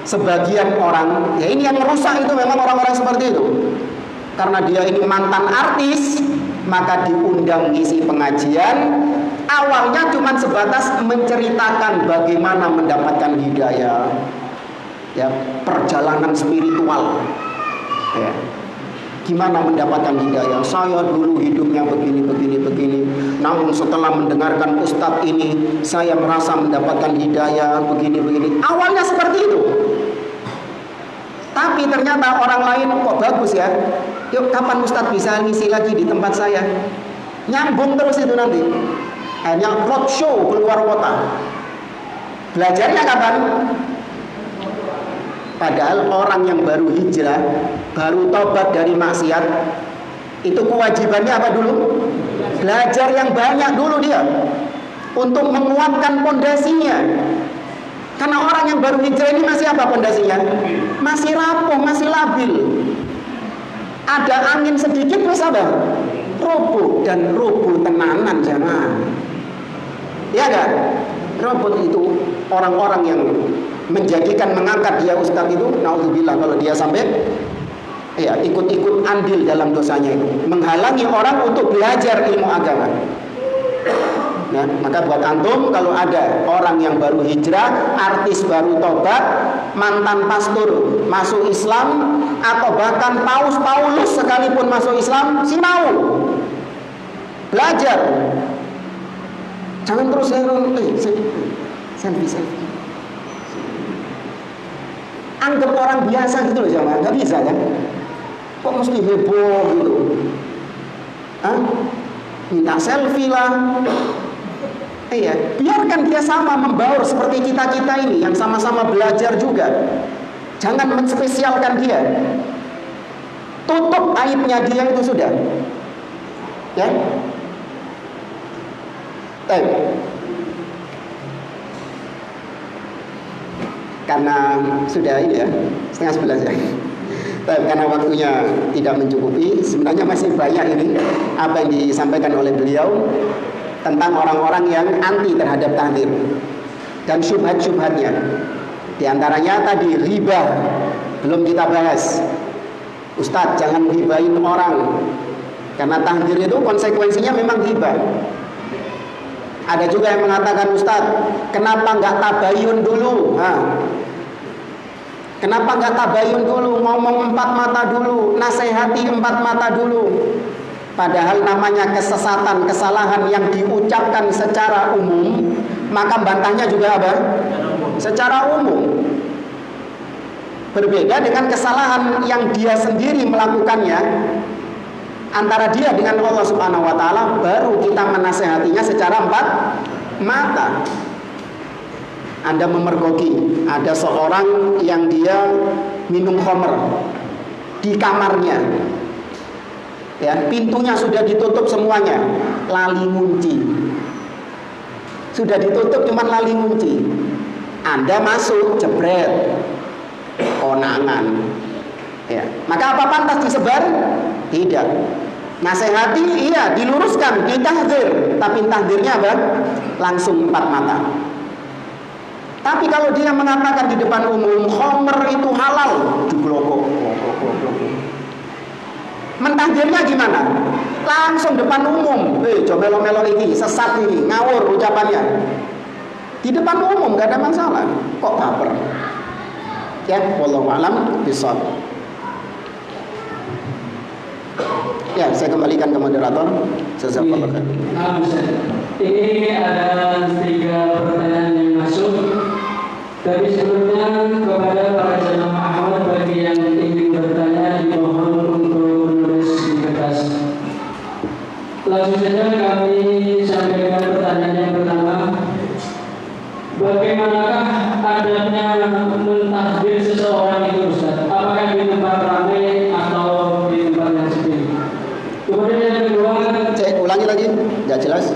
sebagian orang, ya ini yang merusak itu memang orang-orang seperti itu. Karena dia ini mantan artis, maka diundang ngisi pengajian. Awalnya cuma sebatas menceritakan bagaimana mendapatkan hidayah, ya, perjalanan spiritual, ya. Gimana mendapatkan hidayah? Saya dulu hidupnya begini. Namun setelah mendengarkan ustadz ini, saya merasa mendapatkan hidayah begini. Awalnya seperti itu. Tapi ternyata orang lain kok bagus ya. Yuk kapan ustadz bisa ngisi lagi di tempat saya? Nyambung terus itu nanti. Hanya roadshow keluar kota. Belajarnya kapan? Padahal orang yang baru hijrah, baru tobat dari maksiat, itu kewajibannya apa dulu? Belajar yang banyak dulu dia, untuk menguatkan pondasinya. Karena orang yang baru hijrah ini masih apa pondasinya? Masih rapuh, masih labil. Ada angin sedikit wis apa? Roboh, dan roboh tenanan jangan. Ya kan? Roboh itu orang-orang yang menjadikan mengangkat dia ustadz itu, naudzubillah kalau dia sampai ya ikut-ikut andil dalam dosanya itu, menghalangi orang untuk belajar ilmu agama. Ya, maka buat antum kalau ada orang yang baru hijrah, artis baru tobat, mantan pastor masuk Islam, atau bahkan Paus Paulus sekalipun masuk Islam, si mau belajar. Jangan terus selfie. Anggap orang biasa gitu loh jamaah, nggak bisa kan? Kok mesti heboh gitu? Minta selfie lah. Iya, biarkan dia sama membaur seperti kita ini yang sama-sama belajar juga. Jangan menspesialkan dia. Tutup aibnya dia itu sudah. Ya. Karena sudah ini ya, 10:30 ya. Karena waktunya tidak mencukupi, sebenarnya masih banyak ini apa yang disampaikan oleh beliau tentang orang-orang yang anti terhadap tahdir dan syubhat-syubhatnya. Di antaranya tadi riba, belum kita bahas. Ustadz, jangan ribain orang, karena tahdir itu konsekuensinya memang riba. Ada juga yang mengatakan, Ustadz, kenapa nggak tabayun dulu? Kenapa nggak tabayun dulu? Ngomong empat mata dulu, nasihati empat mata dulu. Padahal namanya kesesatan, kesalahan yang diucapkan secara umum, maka bantahnya juga apa? Secara umum. Berbeda dengan kesalahan yang dia sendiri melakukannya, antara dia dengan Allah Subhanahu wa taala, baru kita menasehatinya secara empat mata. Anda memergoki, ada seorang yang dia minum khamr di kamarnya, ya, pintunya sudah ditutup semuanya, lali ngunci, sudah ditutup cuman lali ngunci. Anda masuk, jebret, konangan, ya. Maka apa pantas disebar? Tidak. Nasihati, iya, diluruskan, ditahdzir, tapi tahdzirnya apa? Langsung empat mata. Tapi kalau dia mengatakan di depan umum khamr itu halal, diglokok. Mentahdirnya gimana? Langsung depan umum. Coba melo-melo ini, sesat ini, ngawur ucapannya. Di depan umum gak ada masalah. Kok baper? Ya, wallahu a'lam bishawab. Ya, saya kembalikan ke moderator. Jazakallahu khairan. Ini ada 3 pertanyaan yang masuk. Tapi sebelumnya kepada para jemaah Ahmad, bagi yang ingin bertanya dimohon untuk menulis di kertas. Langsung saja kami sampaikan pertanyaan yang pertama. Bagaimanakah adabnya mentahdir seseorang itu, Ustaz? Apakah di tempat ramai atau di tempat yang sepi? Kemudian yang kedua, Cek ulangi lagi, nggak jelas.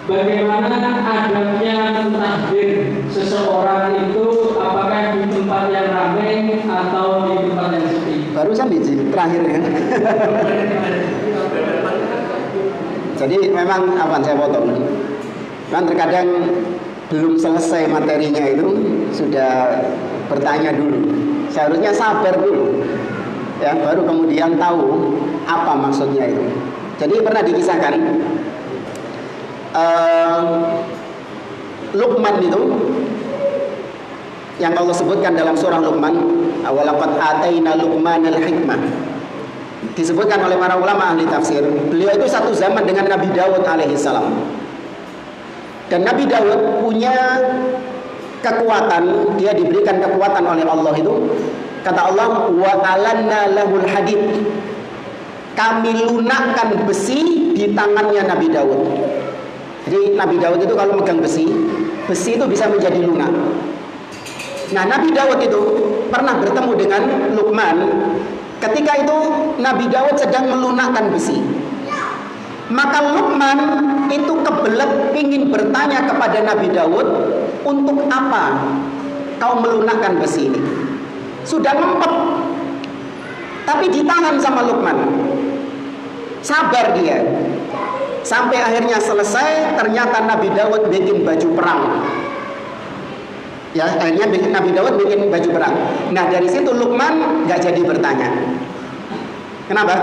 bagaimana adabnya mentahdir seseorang itu, apakah di tempat yang ramai atau di tempat yang sepi? Barusan biji terakhir ya. Jadi memang apa saya potong. Kan terkadang belum selesai materinya itu sudah bertanya dulu. Seharusnya sabar dulu, ya, baru kemudian tahu apa maksudnya itu. Jadi pernah dikisahkan Luqman itu yang Allah sebutkan dalam surah Luqman, walaqad ataina Luqmanal hikmah. Disebutkan oleh para ulama ahli tafsir, beliau itu satu zaman dengan Nabi Daud alaihissalam. Dan Nabi Daud punya kekuatan, dia diberikan kekuatan oleh Allah itu. Kata Allah, wa alanna lahul hadid. Kami lunakkan besi di tangannya Nabi Daud. Jadi Nabi Daud itu kalau megang besi, besi itu bisa menjadi lunak. Nah, Nabi Daud itu pernah bertemu dengan Luqman. Ketika itu Nabi Daud sedang melunakkan besi. Maka Luqman itu kebelet ingin bertanya kepada Nabi Daud, untuk apa kau melunakkan besi ini? Sudah ngempet, tapi ditahan sama Luqman. Sabar dia. Sampai akhirnya selesai, ternyata Nabi Daud bikin baju perang. Ya, akhirnya Nabi Daud bikin baju perang. Nah, dari situ Luqman nggak jadi bertanya. Kenapa?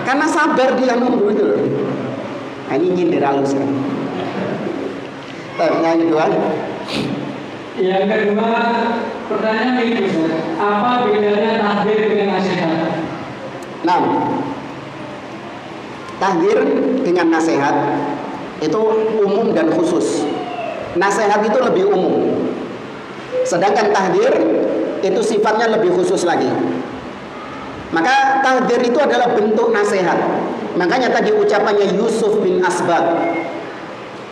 Karena sabar dia nunggu itu. Nah, ini nyindir halus kan. Yang kedua. Yang kedua, pertanyaan ini, Ustaz. Apa bedanya tahdir dengan nasihat? Nah, tahdir dengan nasihat itu umum dan khusus. Nasihat itu lebih umum, sedangkan tahdir itu sifatnya lebih khusus lagi. Maka tahdir itu adalah bentuk nasihat. Makanya tadi ucapannya Yusuf bin Asbad,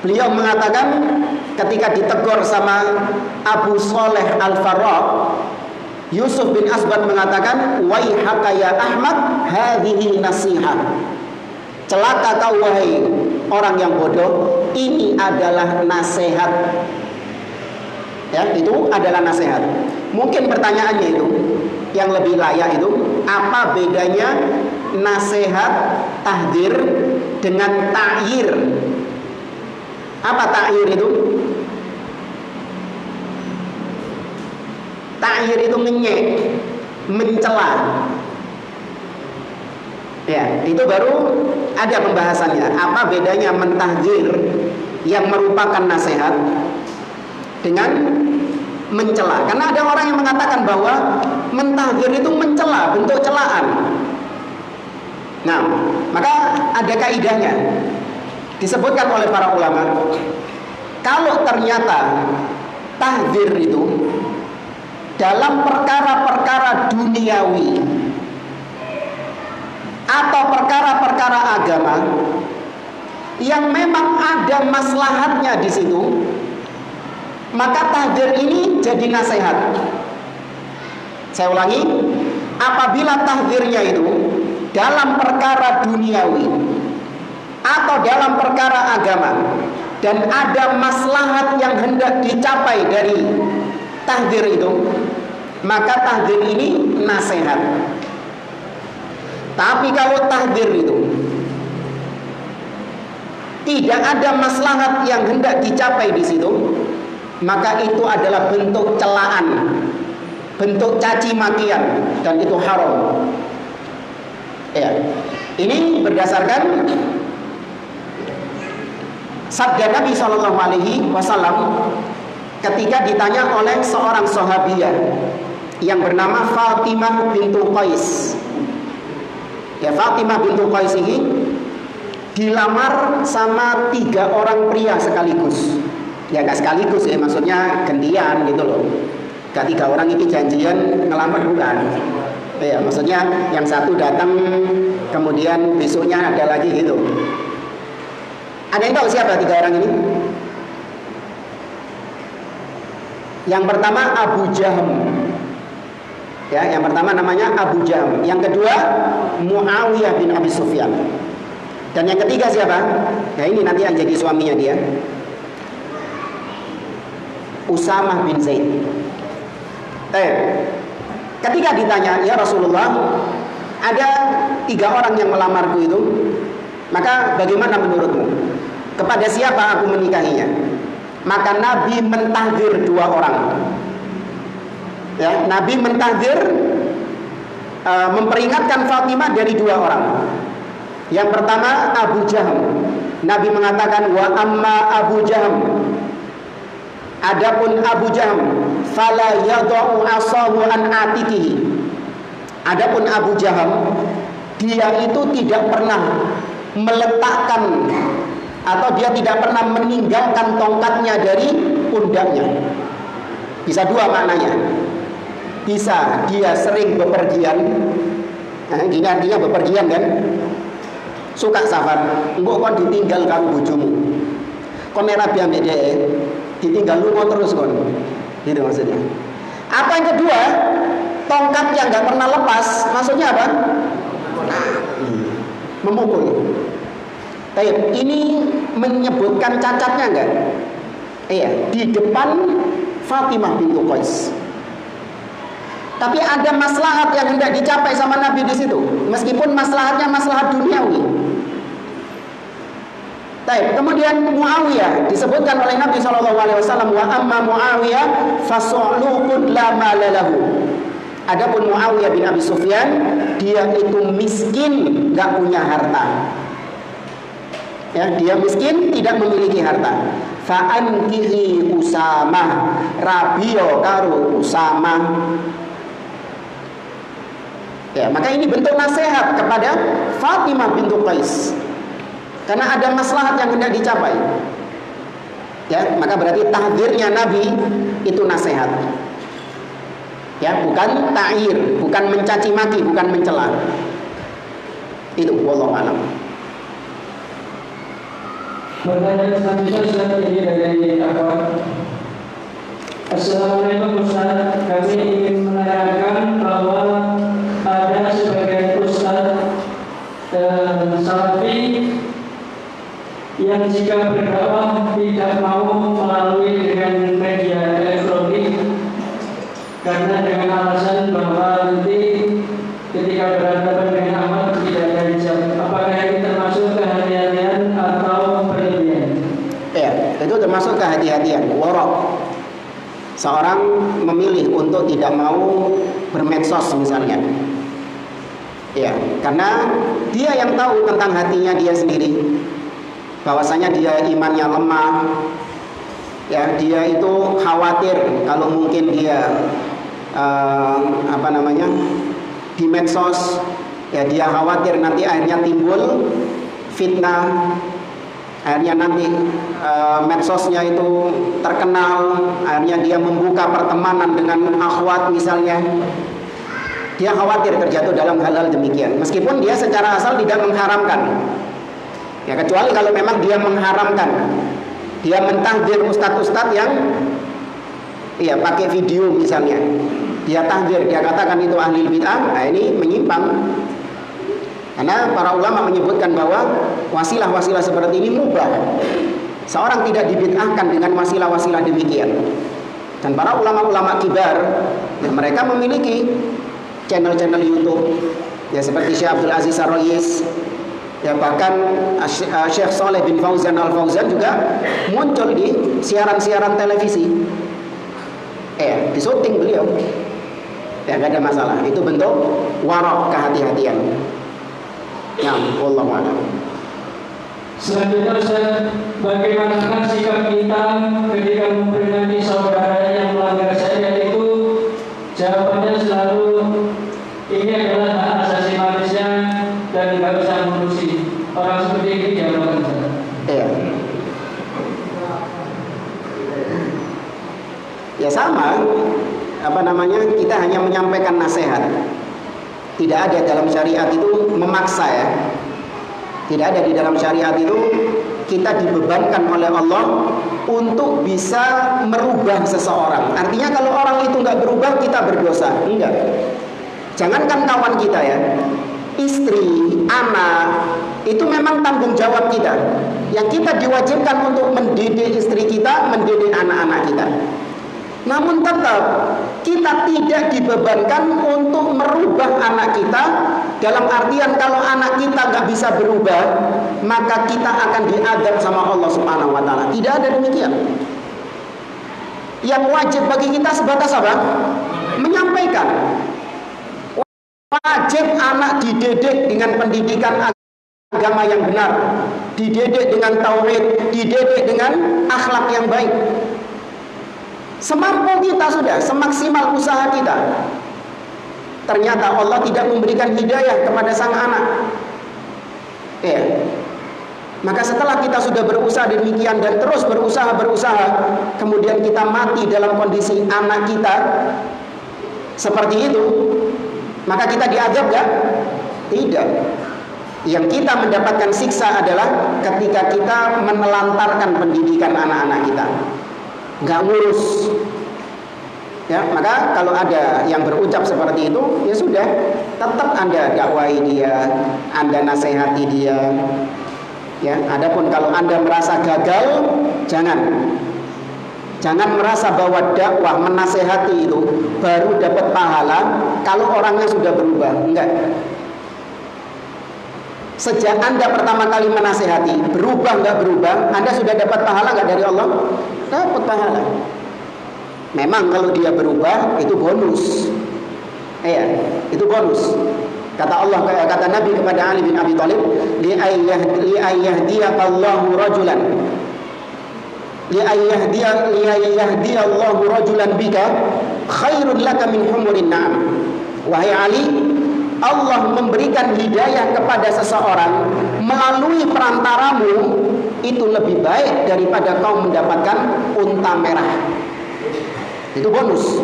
beliau mengatakan ketika ditegur sama Abu Saleh Al-Farraq, Yusuf bin Asbad mengatakan, waihaka ya Ahmad, hadhihi nasihah. Celaka kau wahai orang yang bodoh, ini adalah nasihat. Ya, itu adalah nasihat. Mungkin pertanyaannya itu yang lebih layak itu, apa bedanya nasihat tahdir dengan ta'yir? Apa ta'yir itu? Ta'yir itu ngenyek, mencela. Ya, itu baru ada pembahasannya. Apa bedanya mentahdir yang merupakan nasihat dengan mencela? Karena ada orang yang mengatakan bahwa mentahdir tahdzir itu mencela, bentuk celaan. Nah, maka ada kaidahnya. Disebutkan oleh para ulama, kalau ternyata tahdzir itu dalam perkara-perkara duniawi atau perkara-perkara agama yang memang ada maslahatnya di situ, maka tahdzir ini jadi nasihat. Saya ulangi, apabila tahdzirnya itu dalam perkara duniawi atau dalam perkara agama dan ada maslahat yang hendak dicapai dari tahdzir itu, maka tahdzir ini nasihat. Tapi kalau tahdzir itu tidak ada maslahat yang hendak dicapai di situ, maka itu adalah bentuk celaan, bentuk caci makian, dan itu haram. Ya, ini berdasarkan sabda Nabi SAW ketika ditanya oleh seorang sahabiah yang bernama Fatimah bintu Qais. Ya, Fatimah bintu Qais ini dilamar sama 3 orang pria sekaligus. Ya gak sekaligus ya, maksudnya gantian gitu loh. Gak 3 orang ini janjian ngelamar, bukan. Ya, maksudnya yang satu datang kemudian besoknya ada lagi gitu. Ada yang tahu siapa 3 orang ini? Yang pertama Abu Jahm. Ya, yang pertama namanya Abu Jahm. Yang kedua Muawiyah bin Abi Sufyan. Dan yang ketiga siapa? Nah, ini nanti yang jadi suaminya dia, Usamah bin Zaid. Ketika ditanya, ya Rasulullah, ada 3 orang yang melamarku itu, maka bagaimana menurutmu? Kepada siapa aku menikahinya? Maka Nabi mentahdzir 2 orang. Ya, Nabi mentahdzir, memperingatkan Fatimah dari 2 orang. Yang pertama Abu Jahm. Nabi mengatakan, wa amma Abu Jahm, adapun Abu Jahm, fala yadau asahu an atikihi. Adapun Abu Jahm, dia itu tidak pernah meletakkan atau dia tidak pernah meninggalkan tongkatnya dari pundaknya. Bisa 2 maknanya. Bisa dia sering bepergian. Nah, ini artinya bepergian kan? Suka safar, engko kon ditinggal karo bojomu. Kon ora rabi ambek dhek, ditinggal lunga terus kon. Gitu maksudnya. Apa yang kedua? Tongkat yang enggak pernah lepas, maksudnya apa? Memukul. Baik, ini menyebutkan cacatnya enggak? Iya, di depan Fatimah bintu Qais. Tapi ada maslahat yang hendak dicapai sama Nabi di situ, meskipun maslahatnya maslahat duniawi. Baik, kemudian Muawiyah disebutkan oleh Nabi SAW, wa amma Muawiyah fasulukun la malalahu. Adapun Muawiyah bin Abi Sufyan, dia itu miskin, gak punya harta. Ya, dia miskin, tidak memiliki harta. Fa'ankihi Usamah, rabiyo karo Usamah. Ya, maka ini bentuk nasihat kepada Fatimah bintu Qais. Karena ada maslahat yang hendak dicapai. Ya, maka berarti tahdzirnya Nabi itu nasihat. Ya, bukan ta'ir, bukan mencaci maki, bukan mencela. Itu wallahu a'lam. Pertanyaan selanjutnya Ustaz, ini dari Akhwat. Assalamualaikum Ustaz, kami ingin menanyakan bahwa ada sebagian Ustaz Salafi yang jika berdakwah tidak mau melalui dengan media elektronik karena dengan alasan bahwa nanti ketika berhadapan dengan amat tidak ada hijab. Apakah ini termasuk kehati-hatian atau berlebihan? Ya, itu termasuk kehati-hatian, warok. Seorang memilih untuk tidak mau bermedsos misalnya. Ya, karena dia yang tahu tentang hatinya dia sendiri. Bahwasanya dia imannya lemah. Ya, dia itu khawatir kalau mungkin dia di medsos, ya dia khawatir nanti akhirnya timbul fitnah, akhirnya nanti medsosnya itu terkenal, akhirnya dia membuka pertemanan dengan akhwat misalnya. Dia khawatir terjatuh dalam hal-hal demikian, meskipun dia secara asal tidak mengharamkan. Ya kecuali kalau memang dia mengharamkan, dia mentahdir ustadz-ustadz yang pakai video misalnya, dia tahdir, dia katakan itu ahli bid'ah, nah ini menyimpang. Karena para ulama menyebutkan bahwa wasilah-wasilah seperti ini mubah. Seorang tidak dibid'ahkan dengan wasilah-wasilah demikian. Dan para ulama-ulama kibar, mereka memiliki channel-channel YouTube, ya seperti Syekh Abdul Aziz Ar-Rayis, ya bahkan Syekh Saleh bin Fauzan Al-Fauzan juga muncul di siaran-siaran televisi. Di syuting beliau. Ya enggak ada masalah. Itu bentuk warok, kehati-hatian. Ya, wallahu a'lam. Selanjutnya Ustaz, bagaimana sikap kita ketika memperingati saudara yang melanggar syariat itu? Jawabannya selalu ini adalah hak asasi manusia dan nggak bisa mengurusi. Orang seperti ini jawabannya. Iya. Ya sama, kita hanya menyampaikan nasihat. Tidak ada dalam syariat itu memaksa ya. Tidak ada di dalam syariat itu kita dibebankan oleh Allah untuk bisa merubah seseorang. Artinya kalau orang itu nggak berubah kita berdosa. Enggak. Jangankan kawan kita ya, istri, anak, itu memang tanggung jawab kita. Yang kita diwajibkan untuk mendidik istri kita, mendidik anak-anak kita. Namun tetap kita tidak dibebankan untuk merubah anak kita. Dalam artian kalau anak kita nggak bisa berubah, maka kita akan diadab sama Allah Subhanahu Wa Taala. Tidak ada demikian. Yang wajib bagi kita sebatas apa? Menyampaikan. Wajib anak dididik dengan pendidikan agama yang benar, dididik dengan tauhid, dididik dengan akhlak yang baik. Semampu kita sudah, semaksimal usaha kita. Ternyata Allah tidak memberikan hidayah kepada sang anak. Ya. Maka setelah kita sudah berusaha demikian dan terus berusaha, kemudian kita mati dalam kondisi anak kita seperti itu, maka kita diazab gak? Tidak. Yang kita mendapatkan siksa adalah ketika kita menelantarkan pendidikan anak-anak kita, nggak ngurus. Ya, maka kalau ada yang berucap seperti itu, ya sudah, tetap Anda dakwahi dia, Anda nasihati dia. Ya, adapun kalau Anda merasa gagal, jangan merasa bahwa dakwah menasihati itu baru dapat pahala kalau orangnya sudah berubah. Enggak. Sejak Anda pertama kali menasihati, berubah nggak berubah, Anda sudah dapat pahala nggak dari Allah? Dapat pahala. Memang kalau dia berubah itu bonus. Itu bonus. Kata Allah, kata Nabi kepada Ali bin Abi Thalib, li ayyahdiyallahu rajulan bika khairun laka min humurin na'am. Wahai Ali, Allah memberikan hidayah kepada seseorang melalui perantaramu itu lebih baik daripada kau mendapatkan unta merah. Itu bonus.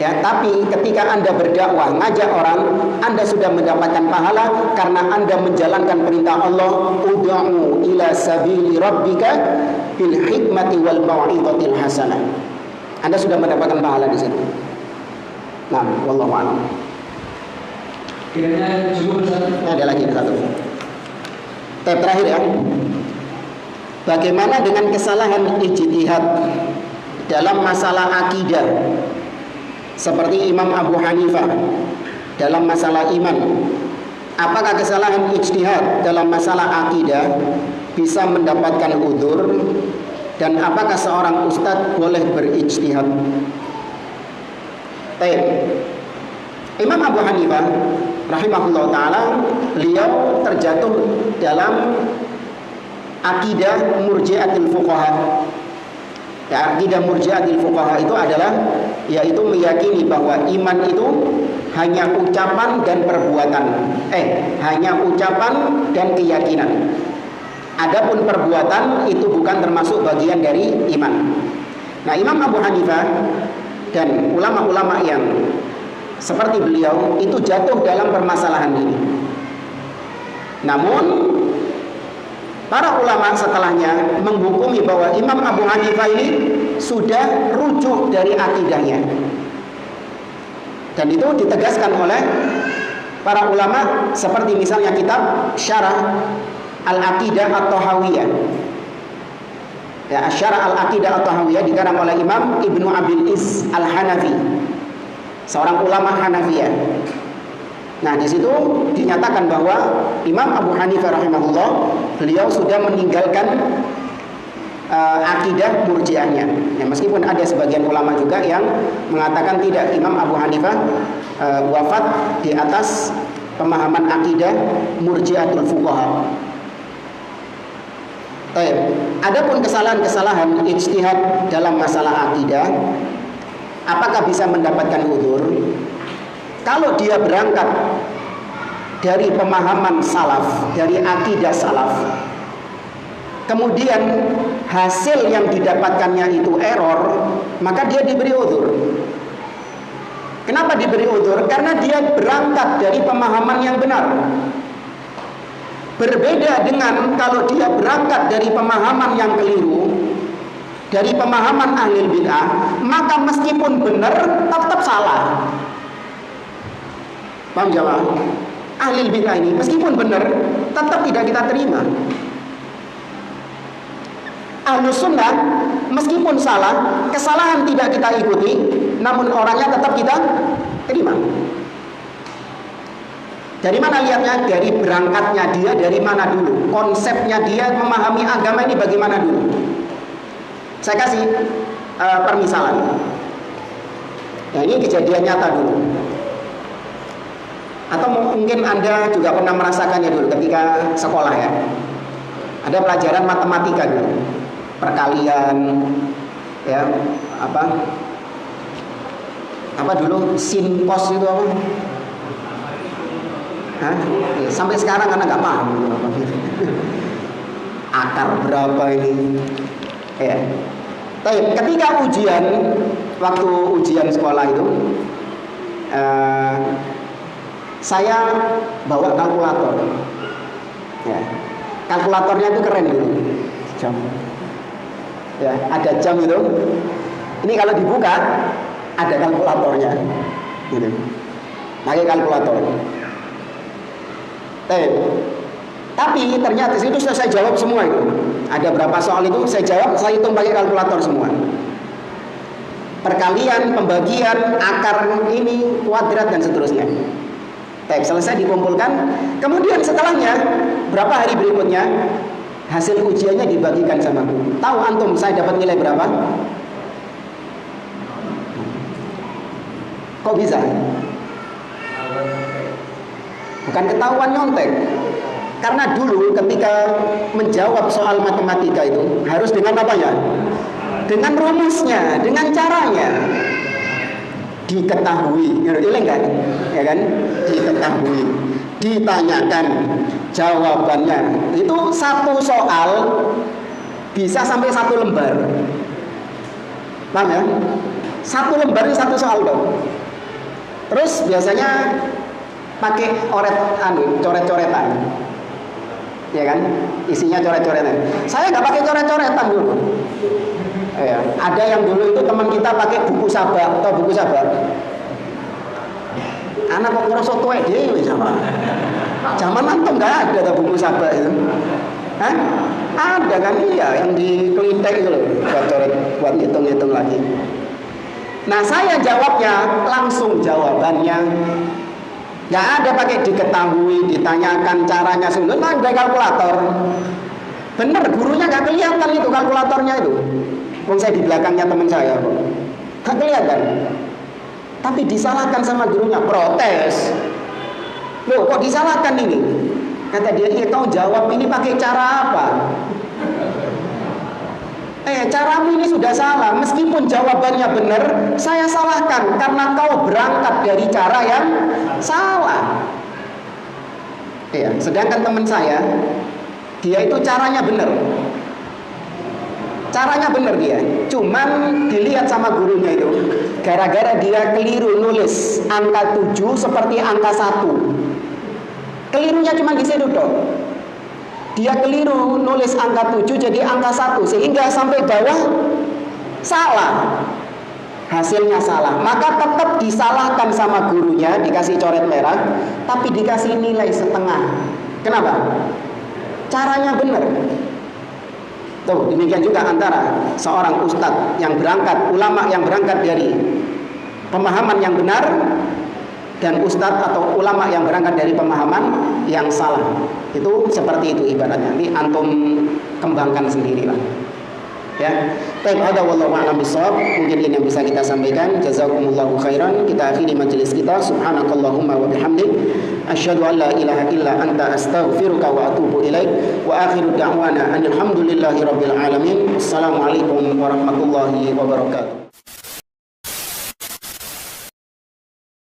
Ya, tapi ketika Anda berdakwah, ngajak orang, Anda sudah mendapatkan pahala karena Anda menjalankan perintah Allah, ud'u ila sabili rabbika bil hikmati wal mau'izatil hasanah. Anda sudah mendapatkan pahala di situ. Nah, wallahu a'lam. Kiranya cukup Ustaz. Ada lagi satu. Tab terakhir ya. Bagaimana dengan kesalahan ijtihad dalam masalah akidah? Seperti Imam Abu Hanifah dalam masalah iman. Apakah kesalahan ijtihad dalam masalah akidah bisa mendapatkan udzur, dan apakah seorang ustadz boleh berijtihad? Baik. Imam Abu Hanifah rahimahullah ta'ala, beliau terjatuh dalam akidah murji'atul fuqaha. Ya, akidah Murji'atil fuqaha itu adalah yaitu meyakini bahwa iman itu hanya ucapan dan perbuatan. Hanya ucapan dan keyakinan. Adapun perbuatan itu bukan termasuk bagian dari iman. Nah, Imam Abu Hanifah dan ulama-ulama yang seperti beliau itu jatuh dalam permasalahan ini. Namun para ulama setelahnya menghukumi bahwa Imam Abu Hanifah ini sudah rujuk dari akidahnya. Dan itu ditegaskan oleh para ulama seperti misalnya kitab Syarah Al-Aqidah At-Tahawiyah. Ya, Syarah Al-Aqidah At-Tahawiyah dikarang oleh Imam Ibnu Abil Is Al-Hanafi, seorang ulama Hanafiyah. Nah, di situ dinyatakan bahwa Imam Abu Hanifah rahimahullah beliau sudah meninggalkan akidah Murji'ahnya. Ya, meskipun ada sebagian ulama juga yang mengatakan tidak, Imam Abu Hanifah wafat di atas pemahaman akidah Murji'atul fuqaha. Adapun kesalahan-kesalahan ijtihad dalam masalah akidah, apakah bisa mendapatkan uzur? Kalau dia berangkat dari pemahaman salaf, dari akidah salaf, kemudian hasil yang didapatkannya itu error, maka dia diberi uzur. Kenapa diberi uzur? Karena dia berangkat dari pemahaman yang benar. Berbeda dengan kalau dia berangkat dari pemahaman yang keliru, dari pemahaman ahli bid'ah, maka meskipun benar tetap salah. Paham jamaah? Ahli bid'ah ini meskipun benar tetap tidak kita terima. Ahlus sunnah meskipun salah, kesalahan tidak kita ikuti, namun orangnya tetap kita terima. Dari mana lihatnya? Dari berangkatnya dia dari mana dulu? Konsepnya dia memahami agama ini bagaimana dulu? Saya kasih permisalan. Nah, ini kejadian nyata dulu. Atau mungkin Anda juga pernah merasakannya dulu ketika sekolah ya. Ada pelajaran matematika dulu. Perkalian ya, apa dulu sin cos itu apa? Hah? Ya, sampai sekarang karena nggak paham akar berapa ini ya. Tapi ketika ujian, waktu ujian sekolah itu saya bawa kalkulator ya. Kalkulatornya itu keren gitu, jam ya, ada jam itu. Ini kalau dibuka ada kalkulatornya gitu, pakai kalkulator. Tapi ternyata itu sudah saya jawab semua itu. Ada berapa soal itu saya jawab, saya hitung pakai kalkulator semua. Perkalian, pembagian, akar ini, kuadrat dan seterusnya. Selesai dikumpulkan. Kemudian setelahnya, berapa hari berikutnya, hasil ujiannya dibagikan sama aku. Tahu antum saya dapat nilai berapa? Kok bisa? Bukan ketahuan nyontek. Karena dulu ketika menjawab soal matematika itu harus dengan apa ya? Dengan rumusnya, dengan caranya. Diketahui, kan? Ya kan? Diketahui, ditanyakan jawabannya. Itu satu soal bisa sampai 1 lembar. Paham ya? 1 lembar itu 1 soal dong. Terus biasanya pakai coret-coretan, ya kan? Isinya coret-coretan. Saya nggak pakai coret-coretan dulu. Ya, ada yang dulu itu teman kita pakai buku sabak atau buku sabak. Anak kok ngerasa tuwek dhewe sama. Zaman antum nggak ada buku sabak itu. Hah? Ada kan? Iya, yang di kelintek itu loh, buat coret, buat hitung-hitung lagi. Nah, saya jawabnya langsung jawabannya. Nggak ada pakai diketahui, ditanyakan caranya sulit, nah ada kalkulator. Bener, gurunya nggak kelihatan itu kalkulatornya itu. Wong saya di belakangnya teman saya kok. Nggak kelihatan. Tapi disalahkan sama gurunya, protes. Loh, kok disalahkan ini? Kata dia, iya kau jawab ini pakai cara apa? Caramu ini sudah salah. Meskipun jawabannya benar, saya salahkan karena kau berangkat dari cara yang salah. Sedangkan teman saya, dia itu caranya benar. Caranya benar dia. Cuman dilihat sama gurunya itu, gara-gara dia keliru nulis angka 7 seperti angka 1. Kelirunya cuma di situ dong. Dia keliru nulis angka 7 jadi angka 1, sehingga sampai bawah salah. Hasilnya salah. Maka tetap disalahkan sama gurunya, dikasih coret merah, tapi dikasih nilai setengah. Kenapa? Caranya benar. Tuh, demikian juga antara seorang ustadz yang berangkat, ulama yang berangkat dari pemahaman yang benar, dan ustadz atau ulama yang berangkat dari pemahaman yang salah. Itu seperti itu ibaratnya. Nanti antum kembangkan sendirilah. Ya. Baik, ada wallahu a'lam bishawab. Mungkin ini yang bisa kita sampaikan. Jazakumullahu khairan. Kita akhiri majelis kita. Subhanakallahumma wa bihamdik, asyhadu an la ilaha illa anta, astaghfiruka wa atubu ilaik. Wa akhiru da'wana alhamdulillahi rabbil alamin. Wassalamualaikum warahmatullahi wabarakatuh.